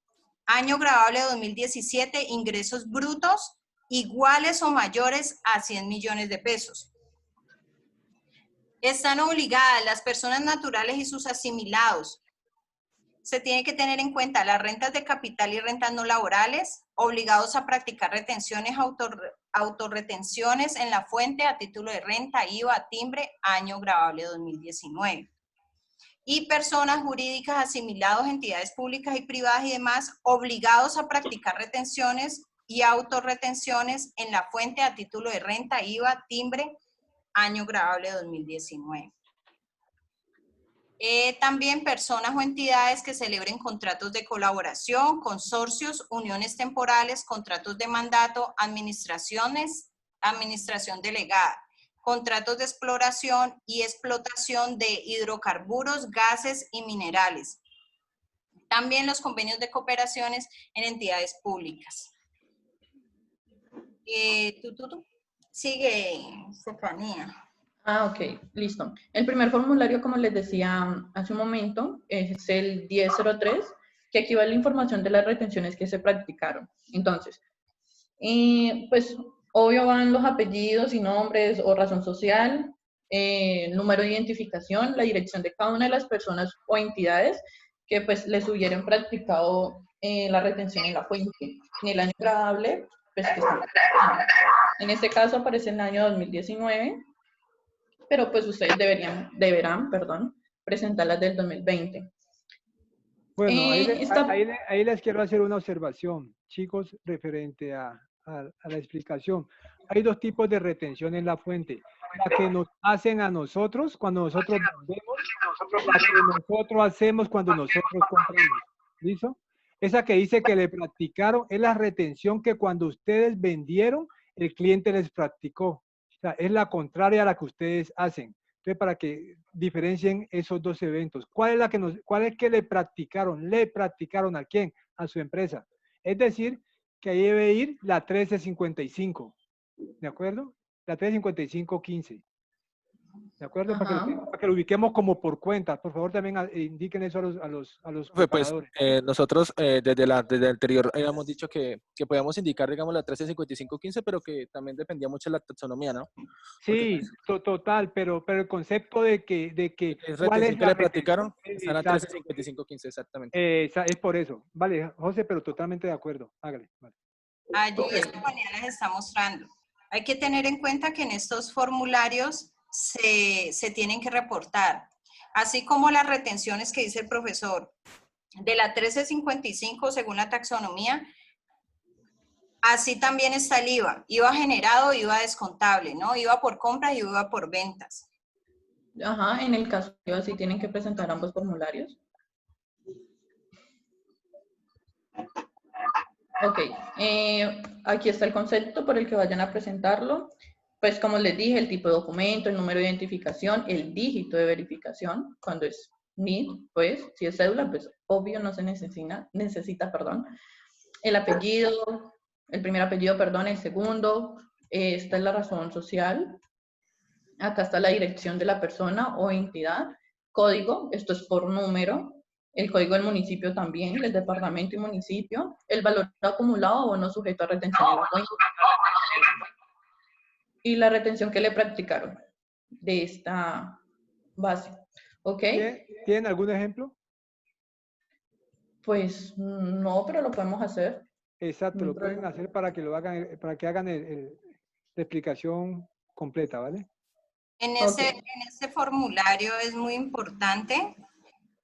[SPEAKER 3] Año gravable 2017, ingresos brutos iguales o mayores a 100 millones de pesos. Están obligadas las personas naturales y sus asimilados. Se tiene que tener en cuenta las rentas de capital y rentas no laborales, obligados a practicar retenciones, autorretenciones en la fuente a título de renta, IVA, timbre, año gravable 2019. Y personas jurídicas asimilados, entidades públicas y privadas y demás, obligados a practicar retenciones y autorretenciones en la fuente a título de renta, IVA, timbre, año gravable 2019. También personas o entidades que celebren contratos de colaboración, consorcios, uniones temporales, contratos de mandato, administración delegada, contratos de exploración y explotación de hidrocarburos, gases y minerales. También los convenios de cooperaciones en entidades públicas. Sigue, Estefanía.
[SPEAKER 2] Ok, listo. El primer formulario, como les decía hace un momento, es el 1003, que equivale a la información de las retenciones que se practicaron. Entonces, pues, obvio van los apellidos y nombres o razón social, número de identificación, la dirección de cada una de las personas o entidades que pues les hubieran practicado la retención en la fuente. En el año gravable, pues que están practicando. En este caso aparece el año 2019, pero pues ustedes deberán, presentarlas del 2020.
[SPEAKER 5] Bueno, ahí les quiero hacer una observación, chicos, referente a la explicación. Hay dos tipos de retención en la fuente. La que nos hacen a nosotros cuando nosotros vendemos, la que nosotros hacemos cuando nosotros compramos. ¿Listo? Esa que dice que le practicaron es la retención que cuando ustedes vendieron, el cliente les practicó. O sea, es la contraria a la que ustedes hacen. Entonces, para que diferencien esos dos eventos. ¿Cuál es que le practicaron? ¿Le practicaron a quién? A su empresa. Es decir, que ahí debe ir la 1355. ¿De acuerdo? La 1355.15. ¿De acuerdo? Para que lo ubiquemos como por cuentas. Por favor, también indiquen eso a los
[SPEAKER 1] preparadores. Pues, nosotros desde el anterior habíamos dicho que podíamos indicar, digamos, la 1355.15, pero que también dependía mucho de la taxonomía, ¿no?
[SPEAKER 5] Sí, total, pero el concepto de que
[SPEAKER 1] ¿cuál es que le practicaron? Está en la 1355.15, exactamente.
[SPEAKER 5] Es por eso. Vale, José, pero totalmente de acuerdo. Hágale. Vale.
[SPEAKER 3] Allí Estefanía les está mostrando. Hay que tener en cuenta que en estos formularios se tienen que reportar, así como las retenciones que dice el profesor, de la 1355 según la taxonomía, así también está el IVA, IVA generado, IVA descontable, ¿no? IVA por compras y IVA por ventas.
[SPEAKER 2] Ajá, en el caso de IVA sí tienen que presentar ambos formularios. Ok, aquí está el concepto por el que vayan a presentarlo. Pues como les dije, el tipo de documento, el número de identificación, el dígito de verificación, cuando es NID, pues, si es cédula, pues obvio no se necesita, perdón, el apellido, el primer apellido, perdón, el segundo, esta es la razón social, acá está la dirección de la persona o entidad, código, esto es por número, el código del municipio también, del departamento y municipio, el valor acumulado o no sujeto a retención en la cuenta, y la retención que le practicaron de esta base. ¿Ok?
[SPEAKER 5] ¿Tienen algún ejemplo?
[SPEAKER 2] Pues no, pero lo podemos hacer.
[SPEAKER 5] Exacto, lo pueden hacer para que lo hagan, para que hagan la explicación completa, ¿vale?
[SPEAKER 3] En ese formulario es muy importante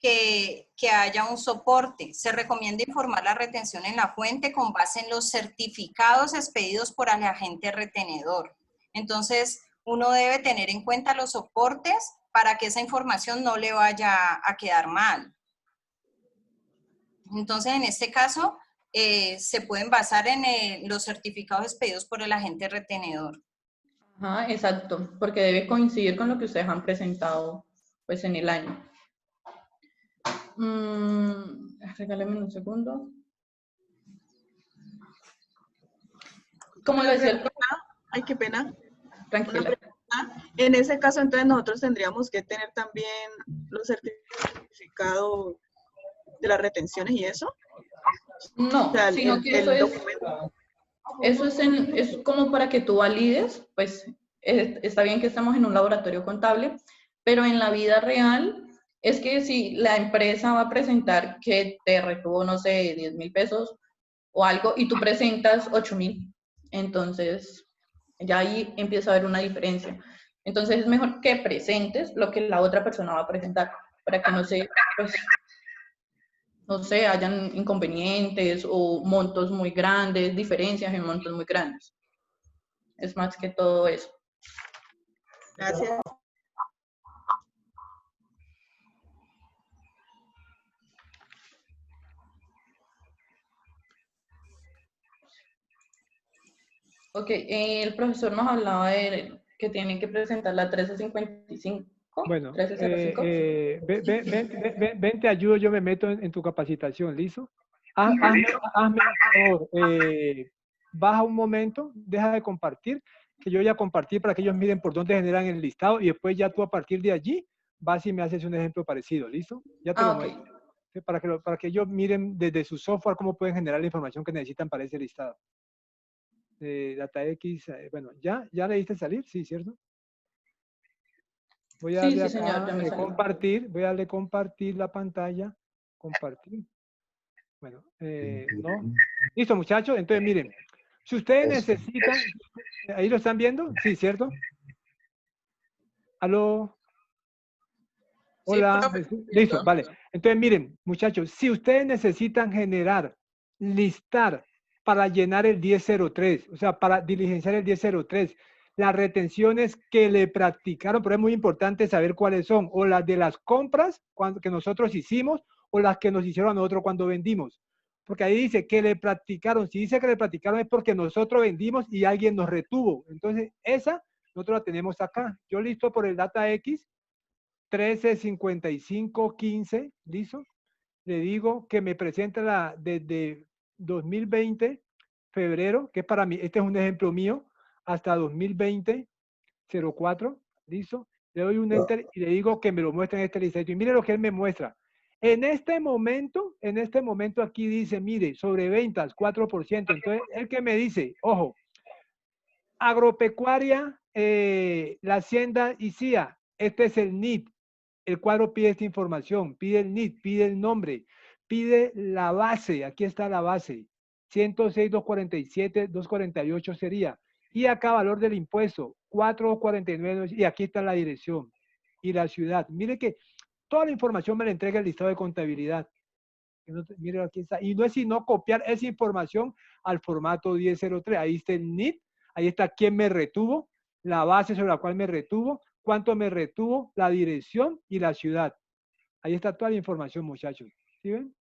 [SPEAKER 3] que haya un soporte. Se recomienda informar la retención en la fuente con base en los certificados expedidos por el agente retenedor. Entonces, uno debe tener en cuenta los soportes para que esa información no le vaya a quedar mal. Entonces, en este caso, se pueden basar en los certificados expedidos por el agente retenedor.
[SPEAKER 2] Ajá, exacto, porque debe coincidir con lo que ustedes han presentado pues en el año. Regálame un segundo. Como lo decía el profesor.
[SPEAKER 6] Ay, qué pena.
[SPEAKER 2] Tranquila.
[SPEAKER 6] En ese caso, entonces, nosotros tendríamos que tener también los certificados de las retenciones y eso.
[SPEAKER 2] No,
[SPEAKER 6] o sea,
[SPEAKER 2] sino que eso es como para que tú valides, pues está bien que estamos en un laboratorio contable, pero en la vida real es que si la empresa va a presentar que te retuvo, no sé, 10,000 pesos o algo, y tú presentas 8,000, entonces ya ahí empieza a haber una diferencia. Entonces es mejor que presentes lo que la otra persona va a presentar, para que no se, pues, no sé, hayan inconvenientes o montos muy grandes, diferencias en montos muy grandes. Es más que todo eso.
[SPEAKER 6] Gracias.
[SPEAKER 2] Ok, el profesor nos hablaba de que tienen que presentar la 1355.
[SPEAKER 5] Bueno,
[SPEAKER 2] 1305.
[SPEAKER 5] ven, te ayudo, yo me meto en tu capacitación, ¿listo? Hazme un favor, baja un momento, deja de compartir, que yo voy a compartir para que ellos miren por dónde generan el listado y después ya tú a partir de allí vas y me haces un ejemplo parecido, ¿listo? Ya te lo muestro. Para que ellos miren desde su software cómo pueden generar la información que necesitan para ese listado. DataX, bueno, ¿ya le diste salir? Sí, ¿cierto? Voy a darle acá, señor, compartir, voy a darle compartir la pantalla, compartir. Bueno, no. Listo, muchachos, entonces miren, si ustedes necesitan, ¿ahí lo están viendo? Sí, ¿cierto? ¿Aló? Hola, sí, listo, vale. Entonces miren, muchachos, si ustedes necesitan generar, listar para llenar el 1003, o sea, para diligenciar el 1003, las retenciones que le practicaron, pero es muy importante saber cuáles son, o las de las compras que nosotros hicimos, o las que nos hicieron a nosotros cuando vendimos. Porque ahí dice que le practicaron. Si dice que le practicaron es porque nosotros vendimos y alguien nos retuvo. Entonces, esa nosotros la tenemos acá. Yo listo por el DataX 135515, ¿listo? Le digo que me presente desde 2020, febrero, que es para mí, este es un ejemplo mío, hasta 2020, 04, ¿listo? Le doy un enter y le digo que me lo muestre en este listado. Y mire lo que él me muestra. En este momento aquí dice, mire, sobre ventas, 4%. Entonces, el que me dice, ojo, agropecuaria, la hacienda y CIA, este es el NID. El cuadro pide esta información, pide el NID, pide el nombre, pide la base, aquí está la base, 106, 247, 248 sería. Y acá valor del impuesto, 449, y aquí está la dirección y la ciudad. Mire que toda la información me la entrega el listado de contabilidad. Mire, aquí está. Y no es sino copiar esa información al formato 1003. Ahí está el NID, ahí está quién me retuvo, la base sobre la cual me retuvo, cuánto me retuvo, la dirección y la ciudad. Ahí está toda la información, muchachos. ¿Sí ven?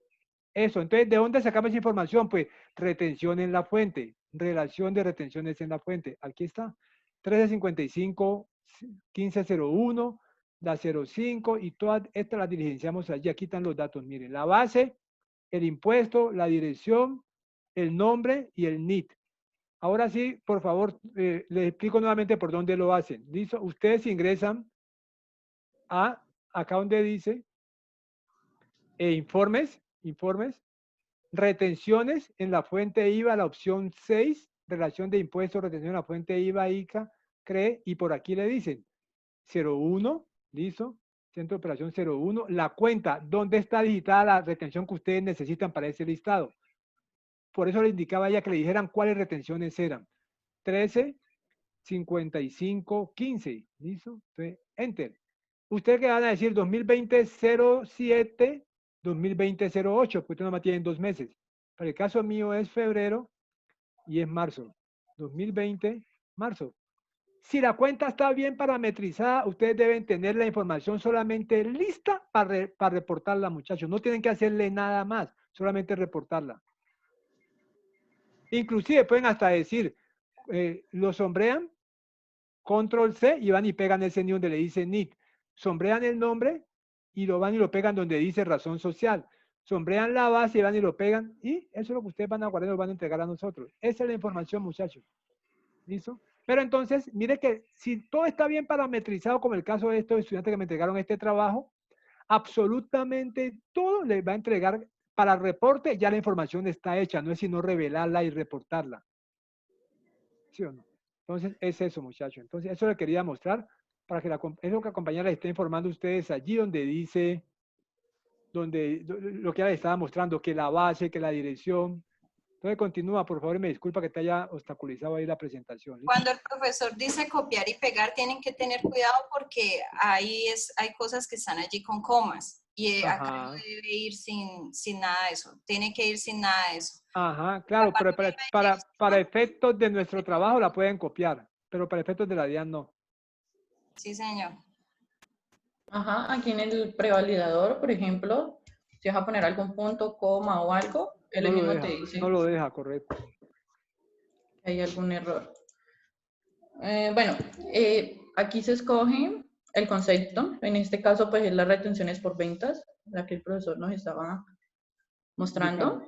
[SPEAKER 5] Eso. Entonces, ¿de dónde sacamos esa información? Pues retención en la fuente, relación de retenciones en la fuente. Aquí está. 1355, 1501, la 05 y todas estas las diligenciamos allí. Aquí están los datos, miren, la base, el impuesto, la dirección, el nombre y el NIT. Ahora sí, por favor, les explico nuevamente por dónde lo hacen. ¿Listo? Ustedes ingresan a acá donde dice informes, retenciones en la fuente IVA, la opción 6, relación de impuestos, retención en la fuente IVA, ICA, CRE, y por aquí le dicen 01, ¿listo? Centro de operación 01, la cuenta, ¿dónde está digitada la retención que ustedes necesitan para ese listado? Por eso le indicaba ella que le dijeran cuáles retenciones eran. 13, 55, 15, ¿listo? Entonces, enter. Ustedes que van a decir 2020-07, 2020-08, porque ustedes nomás tienen 2 meses. Para el caso mío es febrero y es marzo. 2020, marzo. Si la cuenta está bien parametrizada, ustedes deben tener la información solamente lista para reportarla, muchachos. No tienen que hacerle nada más, solamente reportarla. Inclusive pueden hasta decir, lo sombrean, control C, y van y pegan ese NIT donde le dice NIT. Sombrean el nombre y lo van y lo pegan donde dice razón social. Sombrean la base y van y lo pegan, y eso es lo que ustedes van a guardar y lo van a entregar a nosotros. Esa es la información, muchachos. ¿Listo? Pero entonces, mire que si todo está bien parametrizado, como el caso de estos estudiantes que me entregaron este trabajo, absolutamente todo les va a entregar para el reporte, ya la información está hecha, no es sino revelarla y reportarla. ¿Sí o no? Entonces, es eso, muchachos. Entonces, eso le quería mostrar para que es lo que la compañera les esté informando a ustedes allí donde dice, lo que ella les estaba mostrando, que la base, que la dirección. Entonces, continúa, por favor, y me disculpa que te haya obstaculizado ahí la presentación. ¿Listo?
[SPEAKER 3] Cuando el profesor dice copiar y pegar, tienen que tener cuidado porque hay cosas que están allí con comas. Y acá no debe ir sin nada de eso. Tiene que ir sin nada de eso.
[SPEAKER 5] Ajá, claro, pero para efectos de nuestro trabajo la pueden copiar, pero para efectos de la DIAN no.
[SPEAKER 3] Sí, señor.
[SPEAKER 2] Ajá, aquí en el prevalidador, por ejemplo, si vas a poner algún punto, coma o algo, él mismo te dice.
[SPEAKER 5] No lo deja, correcto.
[SPEAKER 2] Hay algún error. Bueno, aquí se escoge el concepto. En este caso, pues, es las retenciones por ventas, la que el profesor nos estaba mostrando.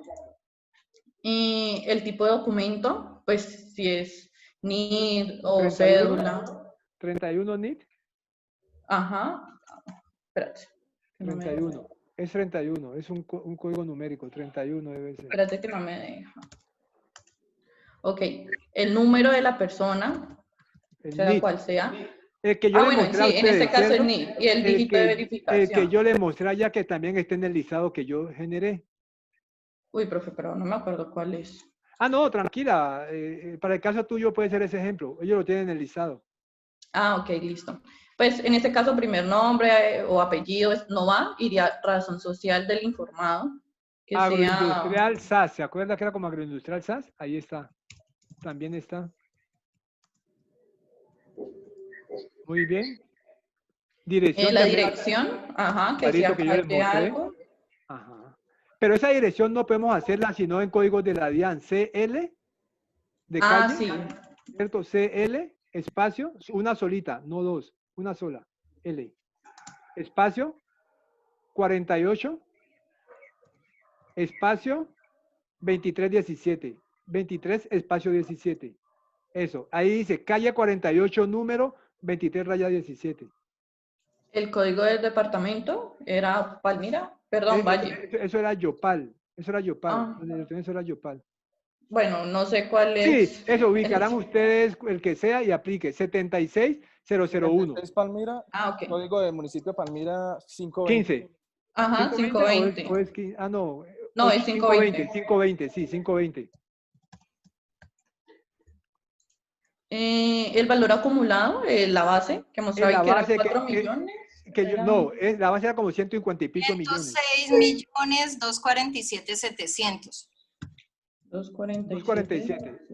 [SPEAKER 2] Y el tipo de documento, pues, si es NIT o
[SPEAKER 5] 31,
[SPEAKER 2] cédula.
[SPEAKER 5] 31 NIT.
[SPEAKER 2] Ajá. Espérate.
[SPEAKER 5] 31. Es 31. Es un código numérico. 31 debe ser.
[SPEAKER 2] Espérate que no me deja. Ok. El número de la persona, sea
[SPEAKER 5] NIT.
[SPEAKER 2] cual sea.
[SPEAKER 5] El que yo le
[SPEAKER 2] bueno,
[SPEAKER 5] mostré a
[SPEAKER 2] sí,
[SPEAKER 5] ustedes,
[SPEAKER 2] en este caso
[SPEAKER 5] ¿cierto?
[SPEAKER 2] es NIT y el dígito de verificación.
[SPEAKER 5] El que yo le mostré allá que también está en el listado que yo generé.
[SPEAKER 2] Uy, profe, pero no me acuerdo cuál es.
[SPEAKER 5] Ah, no, tranquila. Para el caso tuyo puede ser ese ejemplo. Ellos lo tienen en el listado.
[SPEAKER 2] Ah, ok, listo. Pues en este caso, primer nombre o apellido no va, iría razón social del informado. Que
[SPEAKER 5] Agroindustrial
[SPEAKER 2] sea...
[SPEAKER 5] SAS, ¿se acuerda que era como agroindustrial SAS? Ahí está. También está. Muy bien. Dirección.
[SPEAKER 2] la dirección, ajá, que sea
[SPEAKER 5] que yo les mostré.
[SPEAKER 2] algo.
[SPEAKER 5] Ajá. Pero esa dirección no podemos hacerla sino en códigos de la DIAN. CL de calle.
[SPEAKER 2] Sí.
[SPEAKER 5] ¿Cierto? CL, espacio, una solita, no dos, una sola. L. Espacio, 48. Espacio, 2317. 23, espacio 17. Eso. Ahí dice calle 48, número 23 raya 17.
[SPEAKER 2] El código del departamento era Palmira, perdón, Valle.
[SPEAKER 5] Eso era Yopal. Eso era Yopal.
[SPEAKER 2] Ah.
[SPEAKER 5] Eso era Yopal.
[SPEAKER 2] Bueno, no sé cuál es.
[SPEAKER 5] Sí, eso ubicarán ustedes el que sea y aplique. 76001.
[SPEAKER 1] Es Palmira.
[SPEAKER 2] Ok.
[SPEAKER 1] Código del municipio de Palmira 520.
[SPEAKER 5] 15.
[SPEAKER 2] Ajá, 520.
[SPEAKER 5] No.
[SPEAKER 2] No, es 520.
[SPEAKER 5] 520, sí, 520.
[SPEAKER 2] El valor acumulado, la base, que mostraba que era 4 millones.
[SPEAKER 5] La base era como 150 y pico millones.
[SPEAKER 3] 106.247.700.
[SPEAKER 2] 247.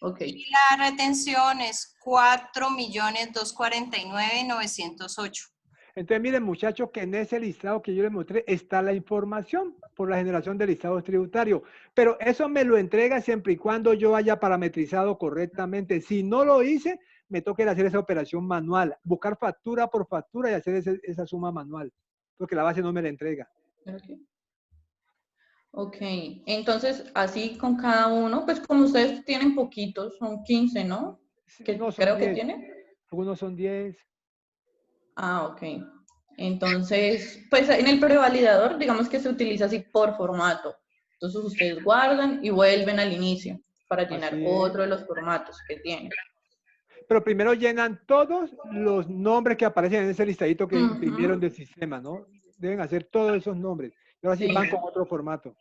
[SPEAKER 2] Ok.
[SPEAKER 3] Y la retención es 4.249.908.
[SPEAKER 5] Entonces, miren, muchachos, que en ese listado que yo les mostré está la información por la generación de listados tributarios. Pero eso me lo entrega siempre y cuando yo haya parametrizado correctamente. Si no lo hice, me toque hacer esa operación manual, buscar factura por factura y hacer esa suma manual, porque la base no me la entrega.
[SPEAKER 2] Ok, entonces así con cada uno, pues como ustedes tienen poquitos, son 15, ¿no? Que
[SPEAKER 5] No, son
[SPEAKER 2] creo que
[SPEAKER 5] 10.
[SPEAKER 2] tienen.
[SPEAKER 5] Algunos son 10.
[SPEAKER 2] Ah, ok. Entonces, pues en el prevalidador, digamos que se utiliza así por formato. Entonces ustedes guardan y vuelven al inicio para llenar
[SPEAKER 5] Así
[SPEAKER 2] otro
[SPEAKER 5] es.
[SPEAKER 2] de los formatos que tienen.
[SPEAKER 5] Pero primero llenan todos los nombres que aparecen en ese listadito que imprimieron
[SPEAKER 2] Ujú.
[SPEAKER 5] del sistema, ¿no? Deben hacer todos esos nombres. Y ahora sí
[SPEAKER 2] Sí.
[SPEAKER 5] van con otro formato.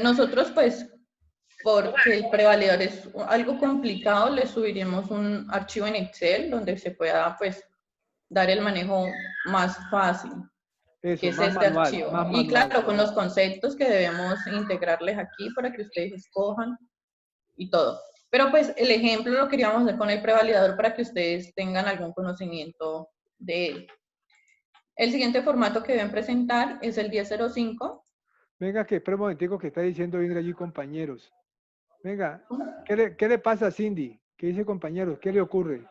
[SPEAKER 2] Nosotros, pues, porque el prevalidador es algo complicado, le subiremos un archivo en Excel donde se pueda, pues, dar el manejo más fácil, que
[SPEAKER 5] Eso,
[SPEAKER 2] es
[SPEAKER 5] más
[SPEAKER 2] este
[SPEAKER 5] manual,
[SPEAKER 2] archivo.
[SPEAKER 5] más
[SPEAKER 2] Y
[SPEAKER 5] manual.
[SPEAKER 2] claro, con los conceptos que debemos integrarles aquí para que ustedes escojan y todo. Pero pues el ejemplo lo queríamos hacer con el prevalidador para que ustedes tengan algún conocimiento de él. El siguiente formato que deben presentar es el 1005.
[SPEAKER 5] Venga, que espera un momentico que está diciendo Ingrid allí, compañeros. Venga, ¿qué le pasa a Cindy? ¿Qué dice compañeros? ¿Qué le ocurre?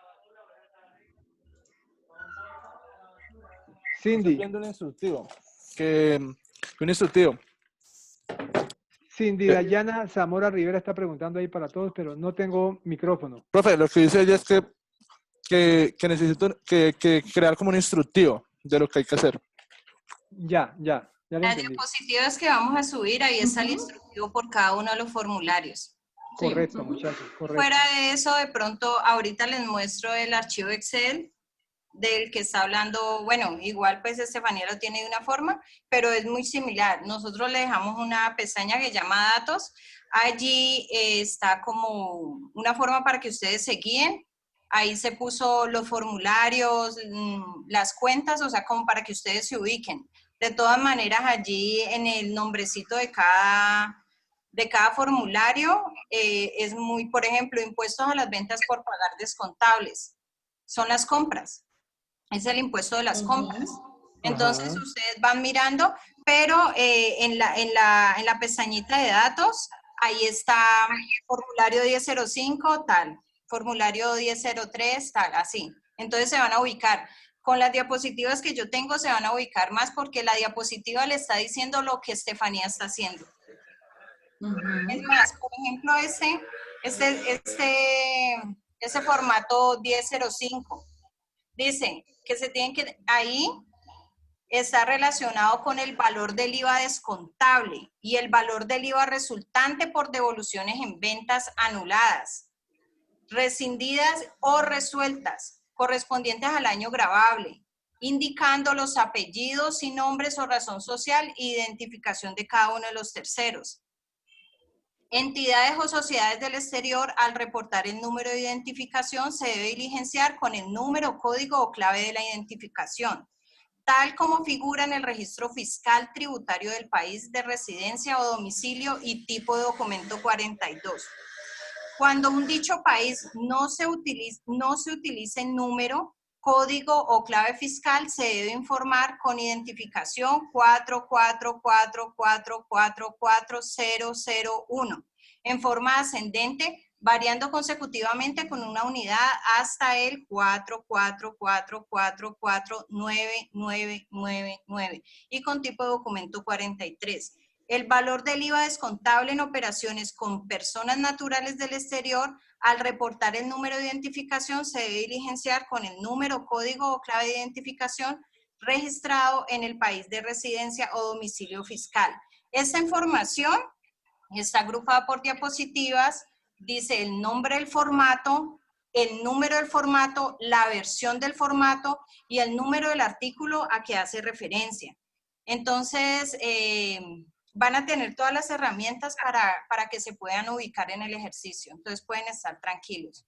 [SPEAKER 1] Estoy
[SPEAKER 5] Cindy,
[SPEAKER 1] viendo un instructivo. Un instructivo.
[SPEAKER 5] Cindy Dayana Zamora Rivera está preguntando ahí para todos, pero no tengo micrófono.
[SPEAKER 1] Profe, lo que dice ella es que necesito que crear como un instructivo de lo que hay que hacer.
[SPEAKER 5] Ya le
[SPEAKER 3] Las
[SPEAKER 5] entendí.
[SPEAKER 3] diapositivas que vamos a subir, ahí está el instructivo por cada uno de los formularios.
[SPEAKER 5] Correcto, muchachos, correcto.
[SPEAKER 3] Fuera de eso, de pronto, ahorita les muestro el archivo Excel del que está hablando, bueno, igual pues Estefanía lo tiene de una forma, pero es muy similar. Nosotros le dejamos una pestaña que llama datos. Allí está como una forma para que ustedes se guíen. Ahí se puso los formularios, las cuentas, o sea, como para que ustedes se ubiquen. De todas maneras, allí en el nombrecito de cada formulario es muy, por ejemplo, impuestos a las ventas por pagar descontables. Son las compras. Es el impuesto de las compras. Entonces, ustedes van mirando, pero en la pestañita de datos, ahí está formulario 1005, tal, formulario 1003, tal, así. Entonces se van a ubicar. Con las diapositivas que yo tengo se van a ubicar más porque la diapositiva le está diciendo lo que Estefanía está haciendo. Es más, por ejemplo, ese formato 1005 dice que se tienen que, ahí está relacionado con el valor del IVA descontable y el valor del IVA resultante por devoluciones en ventas anuladas, rescindidas o resueltas, correspondientes al año gravable, indicando los apellidos y nombres o razón social e identificación de cada uno de los terceros. Entidades o sociedades del exterior, al reportar el número de identificación, se debe diligenciar con el número, código o clave de la identificación, tal como figura en el registro fiscal tributario del país de residencia o domicilio y tipo de documento 42. Cuando un dicho país no se utilice número, código o clave fiscal, se debe informar con identificación 444444001 en forma ascendente, variando consecutivamente con una unidad hasta el 444449999 y con tipo de documento 43. El valor del IVA descontable en operaciones con personas naturales del exterior, al reportar el número de identificación, se debe diligenciar con el número, código o clave de identificación registrado en el país de residencia o domicilio fiscal. Esta información está agrupada por diapositivas, dice el nombre del formato, el número del formato, la versión del formato y el número del artículo a que hace referencia. Entonces, van a tener todas las herramientas para que se puedan ubicar en el ejercicio. Entonces pueden estar tranquilos.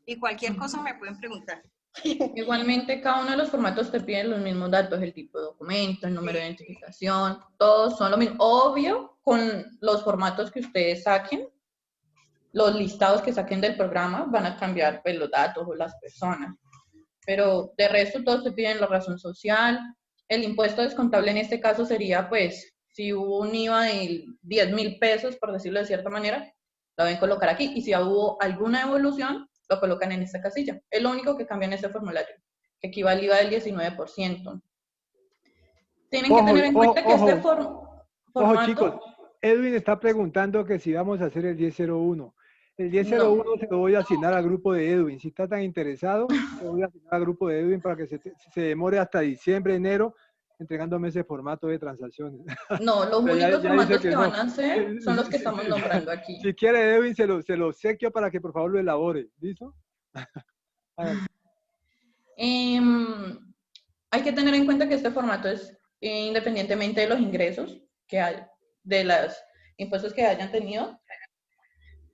[SPEAKER 3] Y cualquier cosa me pueden preguntar.
[SPEAKER 2] Igualmente, cada uno de los formatos te piden los mismos datos, el tipo de documento, el número de identificación, todos son lo mismo. Obvio, con los formatos que ustedes saquen, los listados que saquen del programa van a cambiar pues, los datos o las personas. Pero de resto todos te piden la razón social. El impuesto descontable en este caso sería pues si hubo un IVA de 10,000 pesos, por decirlo de cierta manera, lo deben colocar aquí. Y si hubo alguna devolución, lo colocan en esta casilla. Es lo único que cambia en este formulario, que equivale al IVA del 19%. Tienen que tener en cuenta que este formato...
[SPEAKER 5] Ojo, chicos, Edwin está preguntando que si vamos a hacer el 1001. El 1001 se lo voy a asignar al grupo de Edwin. Si está tan interesado, se lo voy a asignar al grupo de Edwin para que se demore hasta diciembre, enero, entregándome ese formato de transacciones.
[SPEAKER 2] No, los únicos formatos que van a hacer son los que estamos nombrando aquí.
[SPEAKER 5] Si quiere, Edwin, se lo obsequio para que por favor lo elabore. ¿Listo?
[SPEAKER 2] Hay que tener en cuenta que este formato es independientemente de los ingresos que hay, de los impuestos que hayan tenido,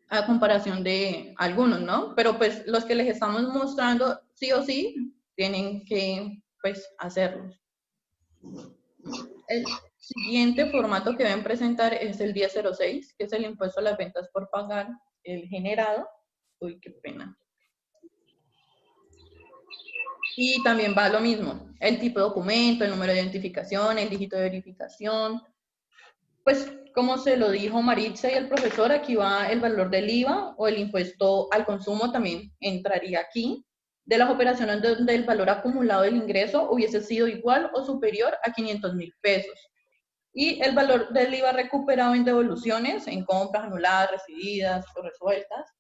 [SPEAKER 2] a comparación de algunos, ¿no? Pero pues los que les estamos mostrando, sí o sí, tienen que, pues, hacerlos. El siguiente formato que deben presentar es el 1006, que es el impuesto a las ventas por pagar, el generado. Uy, qué pena. Y también va lo mismo, el tipo de documento, el número de identificación, el dígito de verificación. Pues, como se lo dijo Maritza y el profesor, aquí va el valor del IVA o el impuesto al consumo, también entraría aquí, de las operaciones donde el valor acumulado del ingreso hubiese sido igual o superior a 500.000 pesos. Y el valor del IVA recuperado en devoluciones, en compras anuladas, recibidas o resueltas,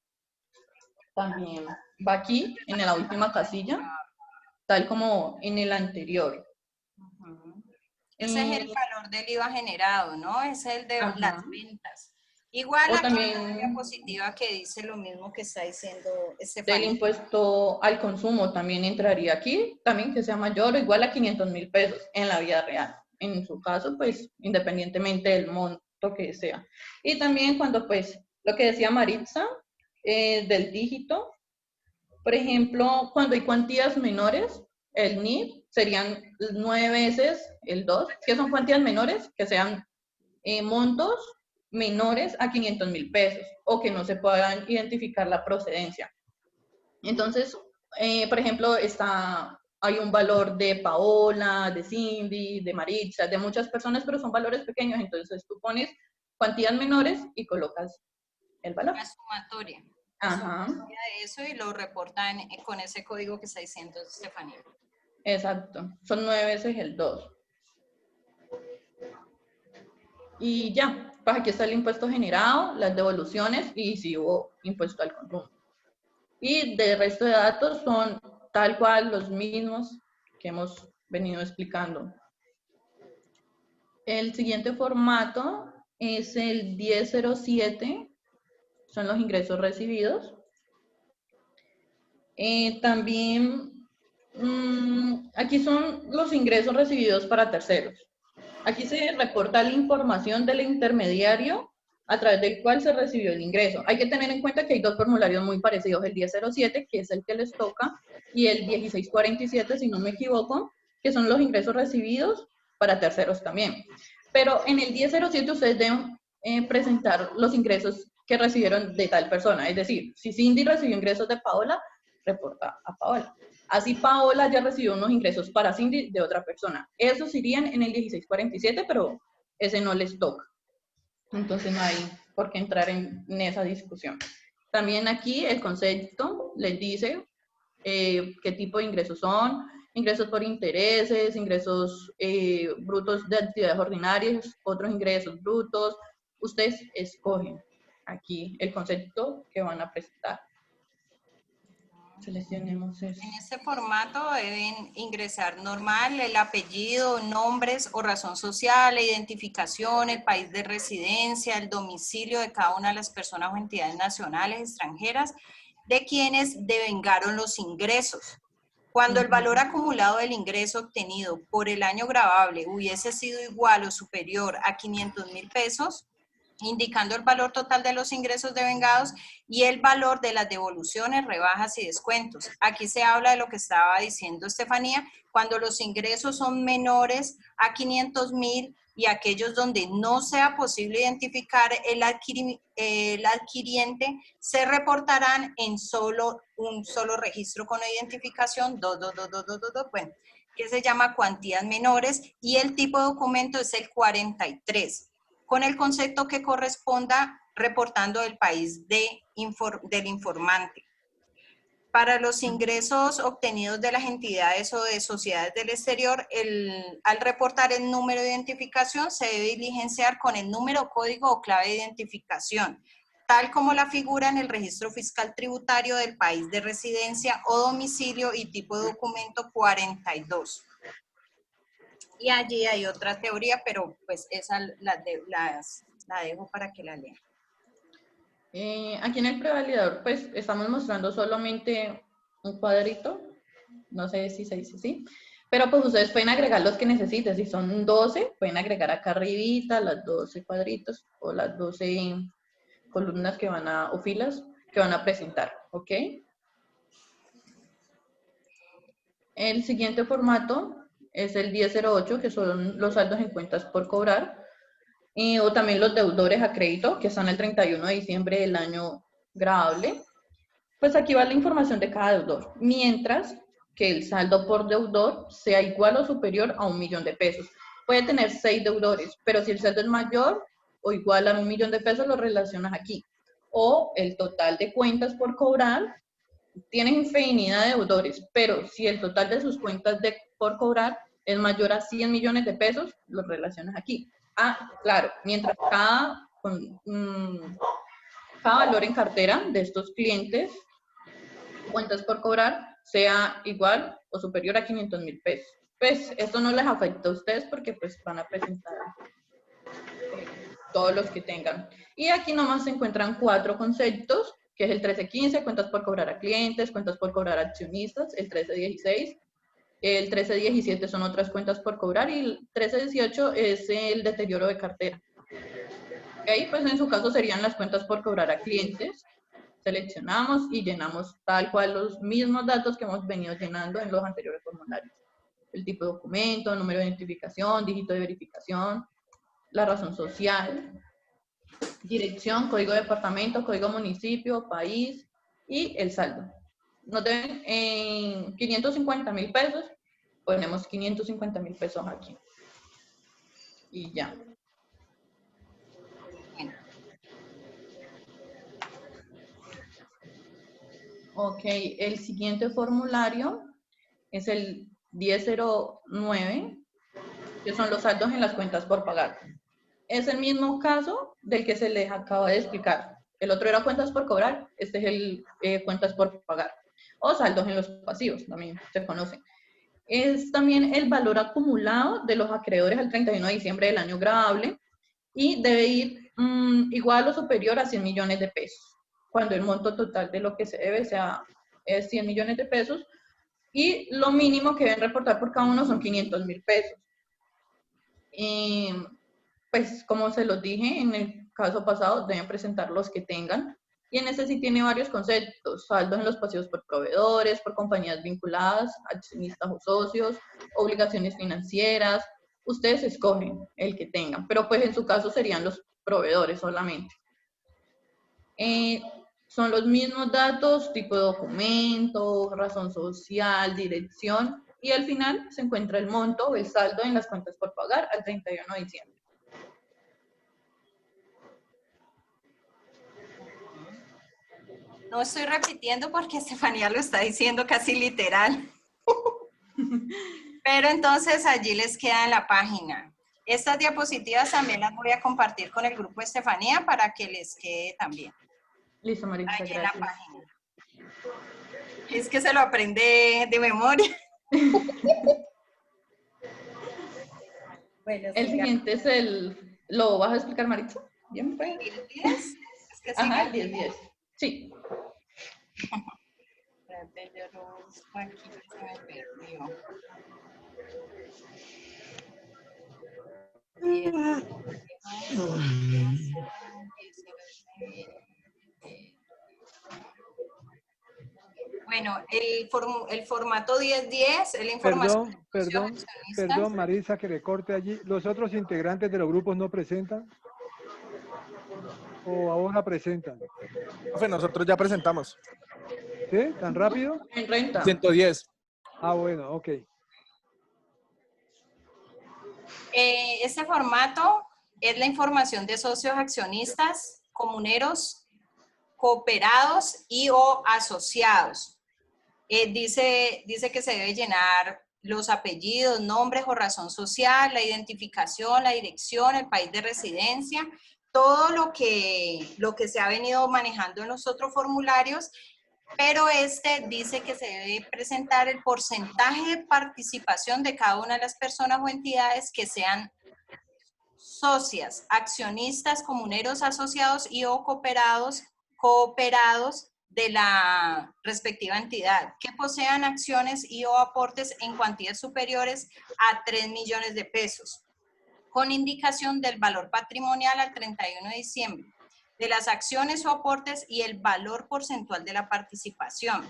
[SPEAKER 2] también va aquí, en la última casilla, tal como en el anterior.
[SPEAKER 3] Ese es el valor del IVA generado, ¿no? Ese es el de las ventas. Igual aquí hay una diapositiva que dice lo mismo que está diciendo Estefanía.
[SPEAKER 2] Del impuesto al consumo también entraría aquí, también que sea mayor o igual a 500.000 pesos en la vida real. En su caso, pues, independientemente del monto que sea. Y también cuando, pues, lo que decía Maritza, del dígito, por ejemplo, cuando hay cuantías menores, el NIF serían 9 veces el 2, que son cuantías menores, que sean montos menores a 500.000 pesos o que no se puedan identificar la procedencia. Entonces, por ejemplo, hay un valor de Paola, de Cindy, de Maritza, de muchas personas, pero son valores pequeños, entonces tú pones cuantías menores y colocas el valor.
[SPEAKER 3] La sumatoria.
[SPEAKER 2] Ajá.
[SPEAKER 3] De eso y lo reportan con ese código que está diciendo Estefanía.
[SPEAKER 2] Exacto, son 9 veces el 2. Y ya, pues aquí está el impuesto generado, las devoluciones y si hubo impuesto al consumo. Y del resto de datos son tal cual los mismos que hemos venido explicando. El siguiente formato es el 1007, son los ingresos recibidos. También, aquí son los ingresos recibidos para terceros. Aquí se reporta la información del intermediario a través del cual se recibió el ingreso. Hay que tener en cuenta que hay dos formularios muy parecidos, el 1007, que es el que les toca, y el 1647, si no me equivoco, que son los ingresos recibidos para terceros también. Pero en el 1007 ustedes deben presentar los ingresos que recibieron de tal persona. Es decir, si Cindy recibió ingresos de Paola, reporta a Paola. Así Paola ya recibió unos ingresos para Cindy de otra persona. Esos irían en el 1647, pero ese no les toca. Entonces no hay por qué entrar en esa discusión. También aquí el concepto les dice qué tipo de ingresos son, ingresos por intereses, ingresos brutos de actividades ordinarias, otros ingresos brutos. Ustedes escogen aquí el concepto que van a presentar. Seleccionemos eso.
[SPEAKER 3] En este formato deben ingresar normal el apellido, nombres o razón social, la identificación, el país de residencia, el domicilio de cada una de las personas o entidades nacionales, extranjeras, de quienes devengaron los ingresos. Cuando el valor acumulado del ingreso obtenido por el año gravable hubiese sido igual o superior a 500.000 pesos, indicando el valor total de los ingresos devengados y el valor de las devoluciones, rebajas y descuentos. Aquí se habla de lo que estaba diciendo Estefanía, cuando los ingresos son menores a 500.000 y aquellos donde no sea posible identificar el adquiriente, se reportarán en un solo registro con identificación, bueno, que se llama cuantías menores, y el tipo de documento es el 43. Con el concepto que corresponda reportando el país del informante. Para los ingresos obtenidos de las entidades o de sociedades del exterior, al reportar el número de identificación se debe diligenciar con el número, código o clave de identificación, tal como la figura en el registro fiscal tributario del país de residencia o domicilio y tipo de documento 42. Y allí hay otra teoría, pero pues esa la dejo para que la lean.
[SPEAKER 2] Aquí en el prevalidador, pues estamos mostrando solamente un cuadrito, no sé si se dice así, pero pues ustedes pueden agregar los que necesiten. Si son 12, pueden agregar acá arribita las 12 cuadritos o las 12 columnas que van a, o filas que van a presentar, ¿ok? El siguiente formato es el 1008, que son los saldos en cuentas por cobrar. O también los deudores a crédito, que son el 31 de diciembre del año grabable. Pues aquí va la información de cada deudor, mientras que el saldo por deudor sea igual o superior a 1 millón de pesos. Puede tener 6 deudores, pero si el saldo es mayor o igual a 1 millón de pesos, lo relacionas aquí. O el total de cuentas por cobrar, tienen infinidad de deudores, pero si el total de sus cuentas por cobrar es mayor a 100 millones de pesos, lo relacionas aquí. Ah, claro, mientras cada valor en cartera de estos clientes, cuentas por cobrar, sea igual o superior a 500,000 pesos. Pues esto no les afecta a ustedes porque pues van a presentar todos los que tengan. Y aquí nomás se encuentran 4 conceptos, que es el 1315, cuentas por cobrar a clientes, cuentas por cobrar a accionistas, el 1316, el 1317 son otras cuentas por cobrar y el 1318 es el deterioro de cartera. ¿Ok? Pues en su caso serían las cuentas por cobrar a clientes. Seleccionamos y llenamos tal cual los mismos datos que hemos venido llenando en los anteriores formularios. El tipo de documento, número de identificación, dígito de verificación, la razón social, dirección, código de departamento, código municipio, país y el saldo. Nos deben en 550,000 pesos, ponemos 550,000 pesos aquí. Y ya. Ok, el siguiente formulario es el 1009, que son los saldos en las cuentas por pagar. Es el mismo caso del que se les acaba de explicar. El otro era cuentas por cobrar, este es el cuentas por pagar. O saldos en los pasivos, también se conocen. Es también el valor acumulado de los acreedores al 31 de diciembre del año grabable y debe ir igual o superior a 100 millones de pesos, cuando el monto total de lo que se debe sea 100 millones de pesos y lo mínimo que deben reportar por cada uno son 500,000 pesos. Pues como se los dije en el caso pasado, deben presentar los que tengan. Y en este sí tiene varios conceptos: saldos en los pasivos por proveedores, por compañías vinculadas, accionistas o socios, obligaciones financieras. Ustedes escogen el que tengan, pero pues en su caso serían los proveedores solamente. Son los mismos datos, tipo de documento, razón social, dirección, y al final se encuentra el monto o el saldo en las cuentas por pagar al 31 de diciembre.
[SPEAKER 3] No estoy repitiendo porque Estefanía lo está diciendo casi literal. Pero entonces allí les queda en la página. Estas diapositivas también las voy a compartir con el grupo Estefanía para que les quede también.
[SPEAKER 2] Listo, Maritza,
[SPEAKER 3] allí
[SPEAKER 2] gracias.
[SPEAKER 3] en la página. Es que se lo aprende de memoria. Bueno,
[SPEAKER 2] el siguiente es el... ¿Lo vas a explicar, Maritza? Bien, pues.
[SPEAKER 3] ¿El 10? Es que
[SPEAKER 2] ajá, el 10. Sí.
[SPEAKER 3] Espérate, yo lo busco aquí, se me perdió. Bueno, el formato 1010 es la información.
[SPEAKER 5] Perdón, Marisa, que le corte allí. ¿Los otros integrantes de los grupos no presentan? ¿O ahora presentan?
[SPEAKER 1] Profe, nosotros ya presentamos.
[SPEAKER 5] ¿Sí? ¿Tan rápido?
[SPEAKER 2] En renta.
[SPEAKER 1] 110.
[SPEAKER 5] Ah, bueno, ok.
[SPEAKER 3] Este formato es la información de socios accionistas, comuneros, cooperados y o asociados. Dice que se debe llenar los apellidos, nombres o razón social, la identificación, la dirección, el país de residencia, todo lo que se ha venido manejando en los otros formularios, pero este dice que se debe presentar el porcentaje de participación de cada una de las personas o entidades que sean socias, accionistas, comuneros, asociados y o cooperados de la respectiva entidad, que posean acciones y o aportes en cuantías superiores a 3 millones de pesos, con indicación del valor patrimonial al 31 de diciembre, de las acciones o aportes y el valor porcentual de la participación.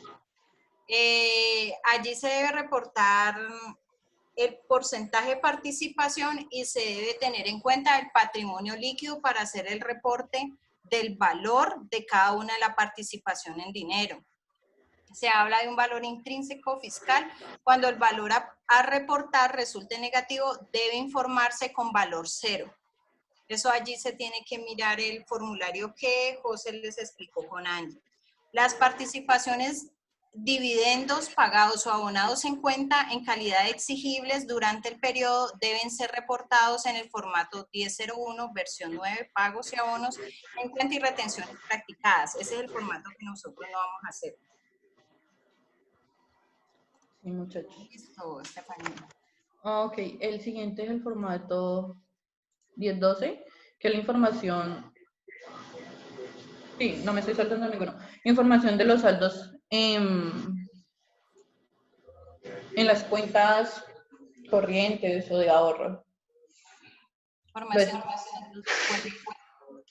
[SPEAKER 3] Allí se debe reportar el porcentaje de participación y se debe tener en cuenta el patrimonio líquido para hacer el reporte del valor de cada una de la participación en dinero. Se habla de un valor intrínseco fiscal. Cuando el valor a reportar resulte negativo, debe informarse con valor cero. Eso allí se tiene que mirar el formulario que José les explicó con Angie. Las participaciones, dividendos pagados o abonados en cuenta en calidad de exigibles durante el periodo deben ser reportados en el formato 1001, versión 9, pagos y abonos en cuenta y retenciones practicadas. Ese es el formato que nosotros no vamos a hacer.
[SPEAKER 2] Sí, muchachos.
[SPEAKER 3] Listo, Estefanía.
[SPEAKER 2] Ok, el siguiente es el formato 1012, que es la información, sí, no me estoy saltando ninguno, información de los saldos en las cuentas corrientes o de ahorro.
[SPEAKER 3] Información.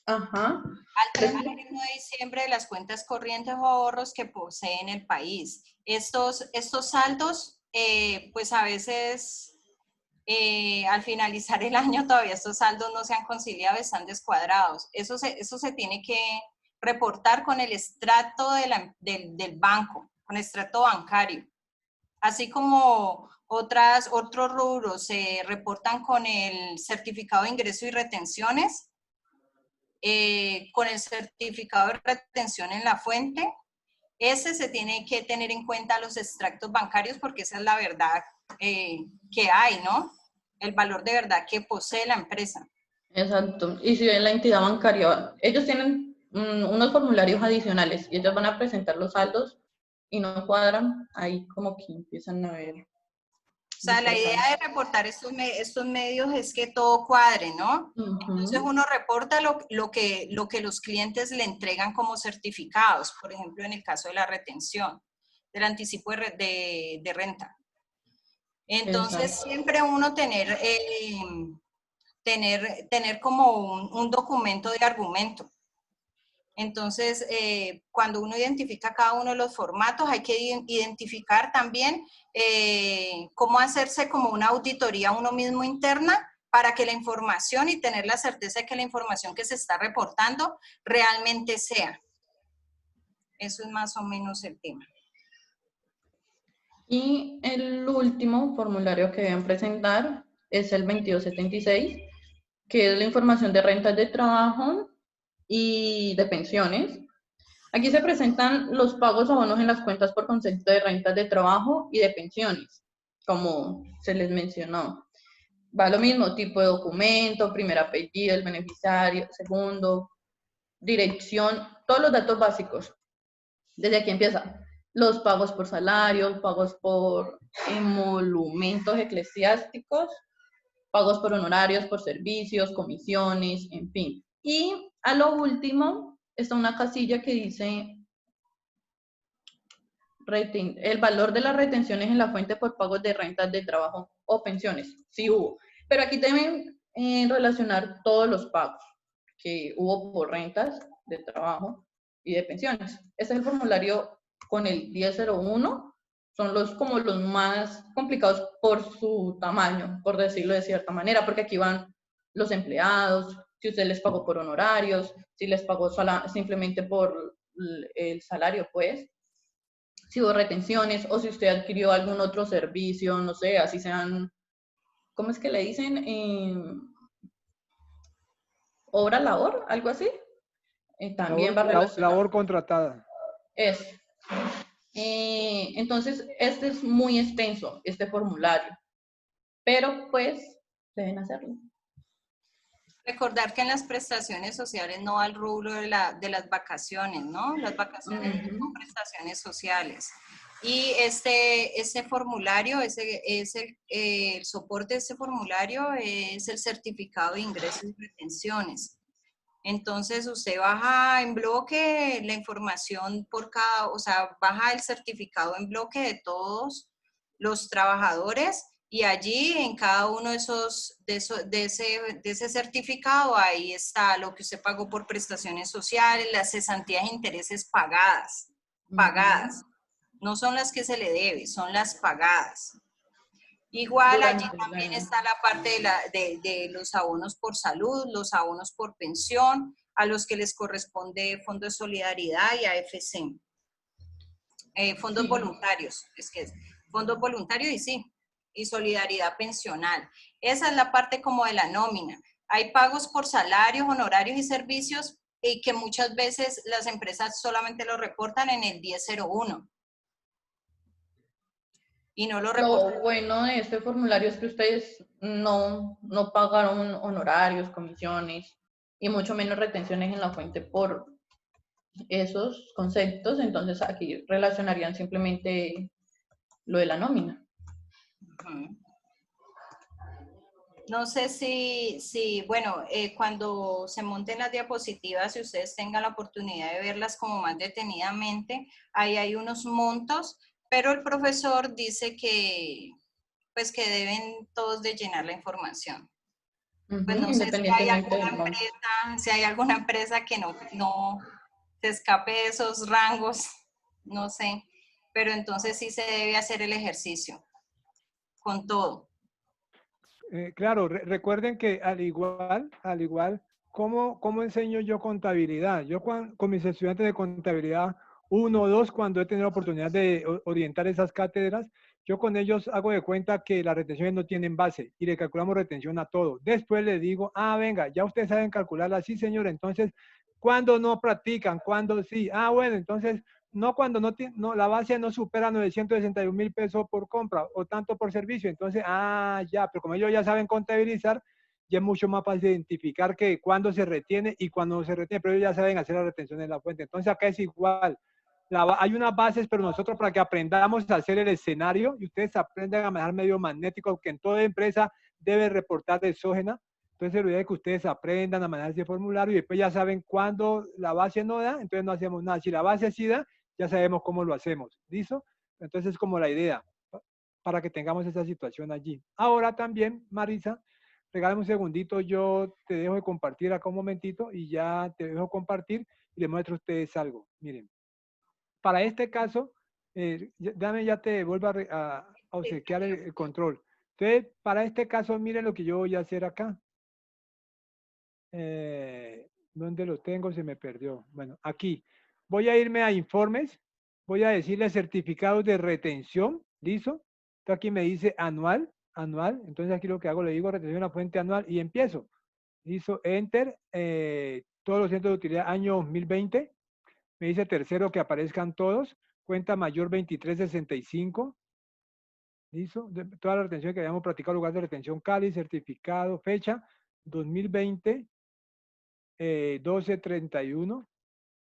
[SPEAKER 2] Ajá.
[SPEAKER 3] Al 31 de diciembre de las cuentas corrientes o ahorros que poseen el país. Estos saldos, pues a veces al finalizar el año todavía estos saldos no se han conciliado, están descuadrados. Eso se tiene que reportar con el extracto del banco, con el extracto bancario. Así como otros rubros se reportan con el certificado de ingreso y retenciones, con el certificado de retención en la fuente. Ese se tiene que tener en cuenta los extractos bancarios porque esa es la verdad que hay, ¿no? El valor de verdad que posee la empresa.
[SPEAKER 2] Exacto. Y si ven la entidad bancaria, ellos tienen unos formularios adicionales y ellos van a presentar los saldos y no cuadran, ahí como que empiezan a ver.
[SPEAKER 3] O sea, la idea de reportar estos medios es que todo cuadre, ¿no? Entonces uno reporta lo que los clientes le entregan como certificados, por ejemplo, en el caso de la retención, del anticipo de renta. Entonces siempre uno tener como un documento de argumento. Entonces, cuando uno identifica cada uno de los formatos, hay que identificar también cómo hacerse como una auditoría uno mismo interna para que la información y tener la certeza de que la información que se está reportando realmente sea. Eso es más o menos el tema.
[SPEAKER 2] Y el último formulario que deben presentar es el 2276, que es la información de rentas de trabajo y de pensiones. Aquí se presentan los pagos o abonos en las cuentas por concepto de rentas de trabajo y de pensiones, como se les mencionó. Va lo mismo, tipo de documento, primer apellido, el beneficiario, segundo, dirección, todos los datos básicos. Desde aquí empieza. Los pagos por salarios, pagos por emolumentos eclesiásticos, pagos por honorarios, por servicios, comisiones, en fin. Y a lo último está una casilla que dice el valor de las retenciones en la fuente por pagos de rentas de trabajo o pensiones. Sí hubo. Pero aquí deben relacionar todos los pagos que hubo por rentas de trabajo y de pensiones. Este es el formulario con el 1001. Son como los más complicados por su tamaño, por decirlo de cierta manera, porque aquí van los empleados, si usted les pagó por honorarios, si les pagó simplemente por el salario, pues, si hubo retenciones, o si usted adquirió algún otro servicio, no sé, así sean, ¿cómo es que le dicen? Obra labor, algo así. También va a relacionar.
[SPEAKER 5] Labor contratada.
[SPEAKER 2] Es. Entonces, este es muy extenso, este formulario, pero pues deben hacerlo.
[SPEAKER 3] Recordar que en las prestaciones sociales no va el rubro de las vacaciones, ¿no? Las vacaciones no son prestaciones sociales. Y este formulario, el soporte de este formulario es el certificado de ingresos y retenciones. Entonces usted baja en bloque la información por cada, o sea, baja el certificado en bloque de todos los trabajadores y allí en cada uno de ese certificado ahí está lo que usted pagó por prestaciones sociales, las cesantías e intereses pagadas, no son las que se le debe, son las pagadas. Igual allí también está la parte de los abonos por salud, los abonos por pensión, a los que les corresponde Fondo de Solidaridad y AFC. Fondos voluntarios, fondos voluntarios y sí, y solidaridad pensional. Esa es la parte como de la nómina. Hay pagos por salarios, honorarios y servicios y que muchas veces las empresas solamente lo reportan en el 1001. Y no lo reportan.
[SPEAKER 2] Lo bueno de este formulario es que ustedes no pagaron honorarios, comisiones y mucho menos retenciones en la fuente por esos conceptos, entonces aquí relacionarían simplemente lo de la nómina.
[SPEAKER 3] No sé si bueno, cuando se monten las diapositivas, si ustedes tengan la oportunidad de verlas como más detenidamente, ahí hay unos montos, pero el profesor dice que, pues que deben todos de llenar la información. Pues no sé si hay alguna empresa que no se escape de esos rangos, no sé, pero entonces sí se debe hacer el ejercicio con todo.
[SPEAKER 5] Claro, recuerden que al igual, ¿cómo enseño yo contabilidad? Yo con mis estudiantes de contabilidad 1 o 2, cuando he tenido la oportunidad de orientar esas cátedras, yo con ellos hago de cuenta que las retenciones no tienen base y le calculamos retención a todo. Después les digo, venga, ya ustedes saben calcularla, sí señor, entonces, ¿cuándo no practican? ¿Cuándo sí? Bueno, entonces, no cuando la base no supera 961.000 pesos por compra o tanto por servicio. Entonces, ya, pero como ellos ya saben contabilizar, ya es mucho más fácil identificar que cuándo se retiene y cuándo no se retiene, pero ellos ya saben hacer la retención en la fuente. Entonces, acá es igual. Hay unas bases, pero nosotros para que aprendamos a hacer el escenario y ustedes aprendan a manejar medios magnéticos, que en toda empresa debe reportar de exógena. Entonces, la idea es que ustedes aprendan a manejar ese formulario y después ya saben cuándo la base no da, entonces no hacemos nada. Si la base sí da, ya sabemos cómo lo hacemos. ¿Listo? Entonces es como la idea para que tengamos esa situación allí. Ahora también, Marisa, regálame un segundito, yo te dejo de compartir acá un momentito y ya te dejo compartir y les muestro a ustedes algo. Miren, para este caso, ya te vuelvo a obsequiar el control. Entonces, para este caso, miren lo que yo voy a hacer acá. ¿Dónde lo tengo? Se me perdió. Bueno, aquí. Voy a irme a informes. Voy a decirle certificados de retención. ¿Listo? Esto aquí me dice anual. Entonces aquí lo que hago, le digo retención a la fuente anual y empiezo. ¿Listo? Enter. Todos los centros de utilidad año 2020. Me dice tercero que aparezcan todos. Cuenta mayor 2365. ¿Listo? Toda la retención que habíamos practicado, lugar de retención Cali, certificado, fecha 2020. 1231.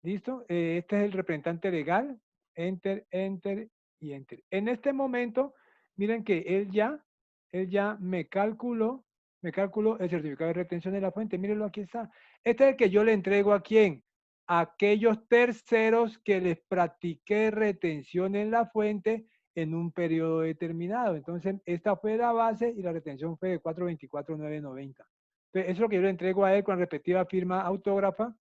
[SPEAKER 5] ¿Listo? Este es el representante legal. Enter, enter y enter. En este momento, miren que él ya me calculó el certificado de retención de la fuente. Mírenlo, aquí está. Este es el que yo le entrego a quién. A aquellos terceros que les practiqué retención en la fuente en un periodo determinado. Entonces, esta fue la base y la retención fue de 424.990. Entonces, eso es lo que yo le entrego a él con la respectiva firma autógrafa,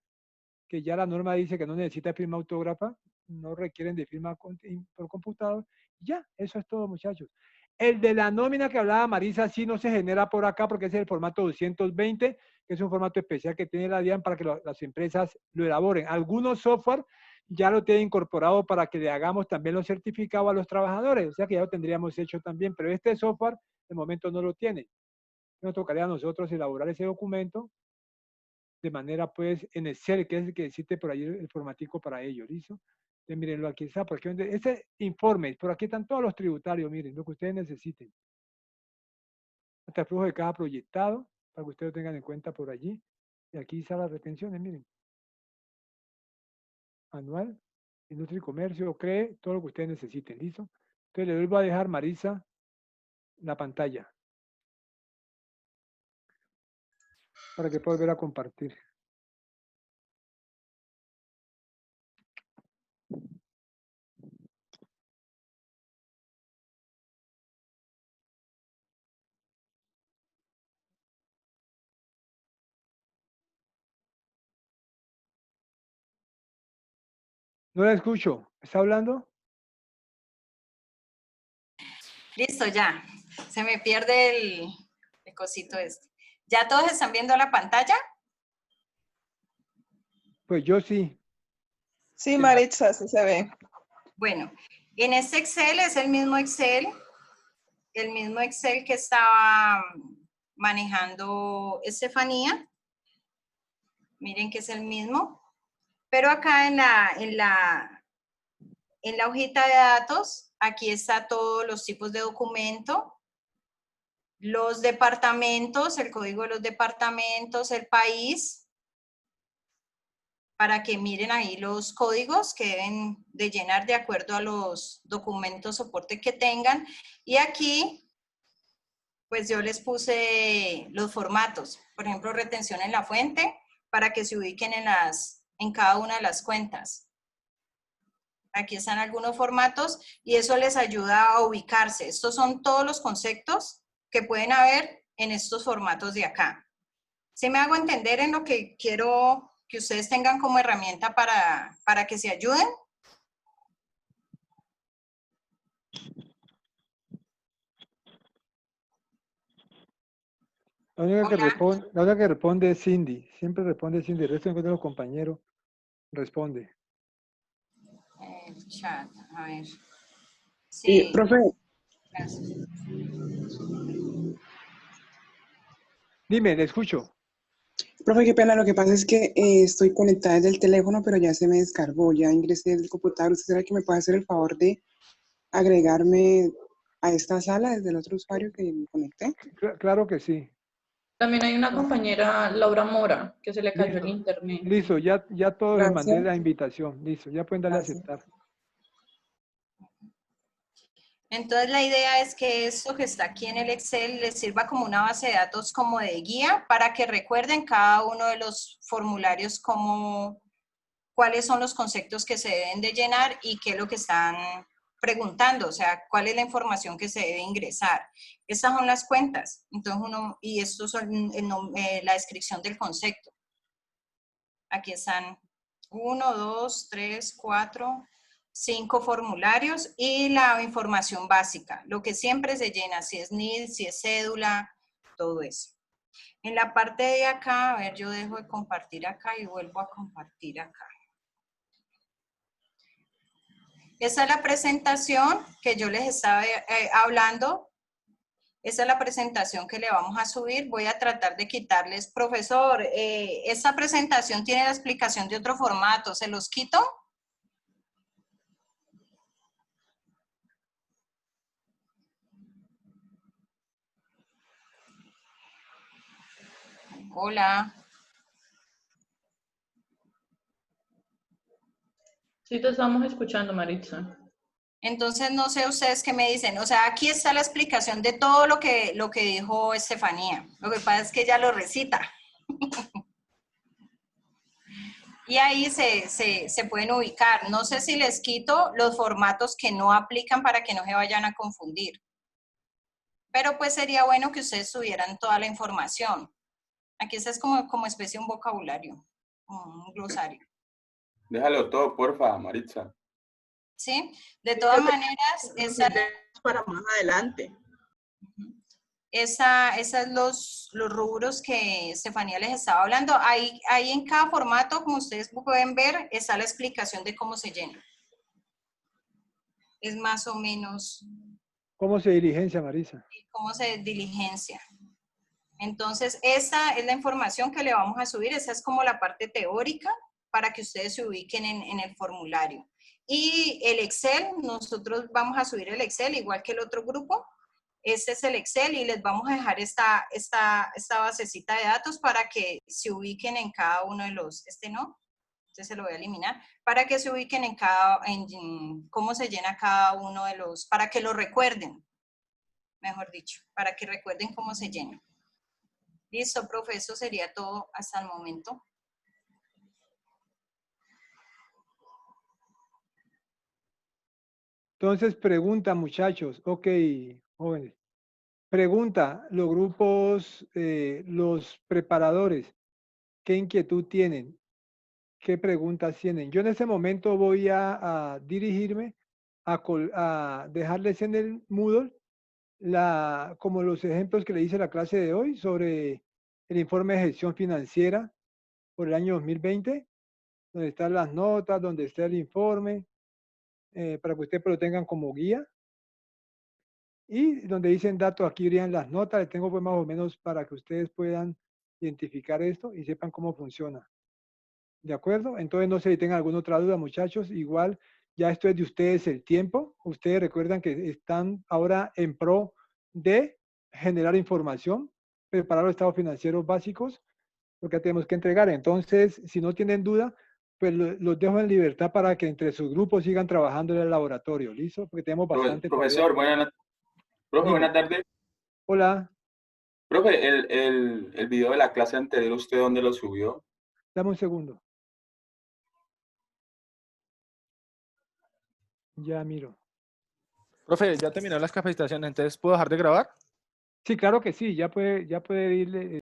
[SPEAKER 5] que ya la norma dice que no necesita firma autógrafa, no requieren de firma por computador. Ya, eso es todo, muchachos. El de la nómina que hablaba Marisa sí no se genera por acá porque ese es el formato 220, que es un formato especial que tiene la DIAN para que las empresas lo elaboren. Algunos software ya lo tienen incorporado para que le hagamos también los certificados a los trabajadores, o sea que ya lo tendríamos hecho también, pero este software de momento no lo tiene. Nos tocaría a nosotros elaborar ese documento de manera pues en Excel, que es el que existe por ahí el formatico para ello, ¿listo? Entonces, mírenlo, aquí está, porque este informe, por aquí están todos los tributarios, miren, lo que ustedes necesiten. Hasta el flujo de caja proyectado, para que ustedes lo tengan en cuenta por allí. Y aquí están las retenciones, miren. Anual, industria y comercio, CREE, todo lo que ustedes necesiten, ¿listo? Entonces le vuelvo a dejar, Marisa, la pantalla. Para que pueda volver a compartir. No la escucho. ¿Está hablando?
[SPEAKER 3] Listo, ya. Se me pierde el cosito este. ¿Ya todos están viendo la pantalla?
[SPEAKER 5] Pues yo sí.
[SPEAKER 4] Sí, Maritza, sí se ve.
[SPEAKER 3] Bueno, en este Excel es el mismo Excel que estaba manejando Estefanía. Miren que es el mismo. Pero acá en la hojita de datos, aquí está todos los tipos de documento, los departamentos, el código de los departamentos, el país, para que miren ahí los códigos que deben de llenar de acuerdo a los documentos soporte que tengan. Y aquí, pues yo les puse los formatos, por ejemplo, retención en la fuente, para que se ubiquen en cada una de las cuentas. Aquí están algunos formatos y eso les ayuda a ubicarse. Estos son todos los conceptos que pueden haber en estos formatos de acá. ¿Sí me hago entender en lo que quiero que ustedes tengan como herramienta para que se ayuden?
[SPEAKER 5] La única que responde es Cindy. Siempre responde Cindy. El resto de los compañeros responde.
[SPEAKER 3] El chat, a ver. Sí.
[SPEAKER 7] Profe.
[SPEAKER 3] Gracias.
[SPEAKER 5] Dime, le escucho.
[SPEAKER 7] Profe, qué pena, lo que pasa es que estoy conectada desde el teléfono, pero ya se me descargó, ya ingresé del computador. ¿Usted será que me puede hacer el favor de agregarme a esta sala desde el otro usuario que me conecté?
[SPEAKER 5] Claro que sí.
[SPEAKER 2] También hay una compañera, Laura Mora, que se le cayó
[SPEAKER 5] Listo.
[SPEAKER 2] el internet.
[SPEAKER 5] Listo, ya todos les mandé
[SPEAKER 7] Gracias.
[SPEAKER 5] la invitación. Listo, ya pueden darle a
[SPEAKER 7] Gracias.
[SPEAKER 5] aceptar.
[SPEAKER 3] Entonces la idea es que esto que está aquí en el Excel les sirva como una base de datos como de guía para que recuerden cada uno de los formularios cuáles son los conceptos que se deben de llenar y qué es lo que están preguntando, o sea, cuál es la información que se debe ingresar. Estas son las cuentas, entonces y estos son la descripción del concepto. Aquí están 1, 2, 3, 4, 5 formularios y la información básica, lo que siempre se llena, si es NID, si es cédula, todo eso. En la parte de acá, a ver, yo dejo de compartir acá y vuelvo a compartir acá. Esa es la presentación que yo les estaba hablando. Esa es la presentación que le vamos a subir. Voy a tratar de quitarles, profesor, esta presentación tiene la explicación de otro formato. ¿Se los quito? Hola.
[SPEAKER 2] Sí, te estamos escuchando, Maritza.
[SPEAKER 3] Entonces, no sé ustedes qué me dicen. O sea, aquí está la explicación de todo lo que dijo Estefanía. Lo que pasa es que ella lo recita. Y ahí se pueden ubicar. No sé si les quito los formatos que no aplican para que no se vayan a confundir. Pero pues sería bueno que ustedes tuvieran toda la información. Aquí está es como especie de un vocabulario, un glosario.
[SPEAKER 8] Déjalo todo, porfa, Maritza.
[SPEAKER 3] ¿Sí? De todas maneras,
[SPEAKER 6] para más adelante.
[SPEAKER 3] Esos los rubros que Estefanía les estaba hablando. Ahí en cada formato, como ustedes pueden ver, está la explicación de cómo se llena. Es más o menos...
[SPEAKER 5] ¿Cómo se diligencia, Marisa?
[SPEAKER 3] ¿Cómo se diligencia? Entonces, esta es la información que le vamos a subir. Esa es como la parte teórica para que ustedes se ubiquen en el formulario. Y el Excel, nosotros vamos a subir el Excel igual que el otro grupo. Este es el Excel y les vamos a dejar esta basecita de datos para que se ubiquen en cada uno de los, se lo voy a eliminar, para que se ubiquen en cómo se llena cada uno de los, para que lo recuerden, mejor dicho, para que recuerden cómo se llena. Listo, profe, eso sería todo hasta el momento.
[SPEAKER 5] Entonces, pregunta, muchachos. Ok, jóvenes. Pregunta, los grupos, los preparadores, ¿qué inquietud tienen? ¿Qué preguntas tienen? Yo en este momento voy a dirigirme a dejarles en el Moodle como los ejemplos que le hice la clase de hoy sobre el informe de gestión financiera por el año 2020, donde están las notas, donde está el informe, para que ustedes lo tengan como guía. Y donde dicen datos, aquí irían las notas, les tengo pues más o menos para que ustedes puedan identificar esto y sepan cómo funciona. ¿De acuerdo? Entonces no sé si tengan alguna otra duda, muchachos. Igual ya esto es de ustedes el tiempo. Ustedes recuerdan que están ahora en pro de generar información, preparar los estados financieros básicos, lo que tenemos que entregar. Entonces, si no tienen duda, pues los dejo en libertad para que entre sus grupos sigan trabajando en el laboratorio. ¿Listo? Porque tenemos bastante.
[SPEAKER 8] Profesor, buenas tardes.
[SPEAKER 5] Hola.
[SPEAKER 8] Profe, el video de la clase anterior, ¿usted dónde lo subió?
[SPEAKER 5] Dame un segundo. Ya miro.
[SPEAKER 1] Profe, ya terminó las capacitaciones, entonces ¿puedo dejar de grabar?
[SPEAKER 5] Sí, claro que sí, ya puede irle.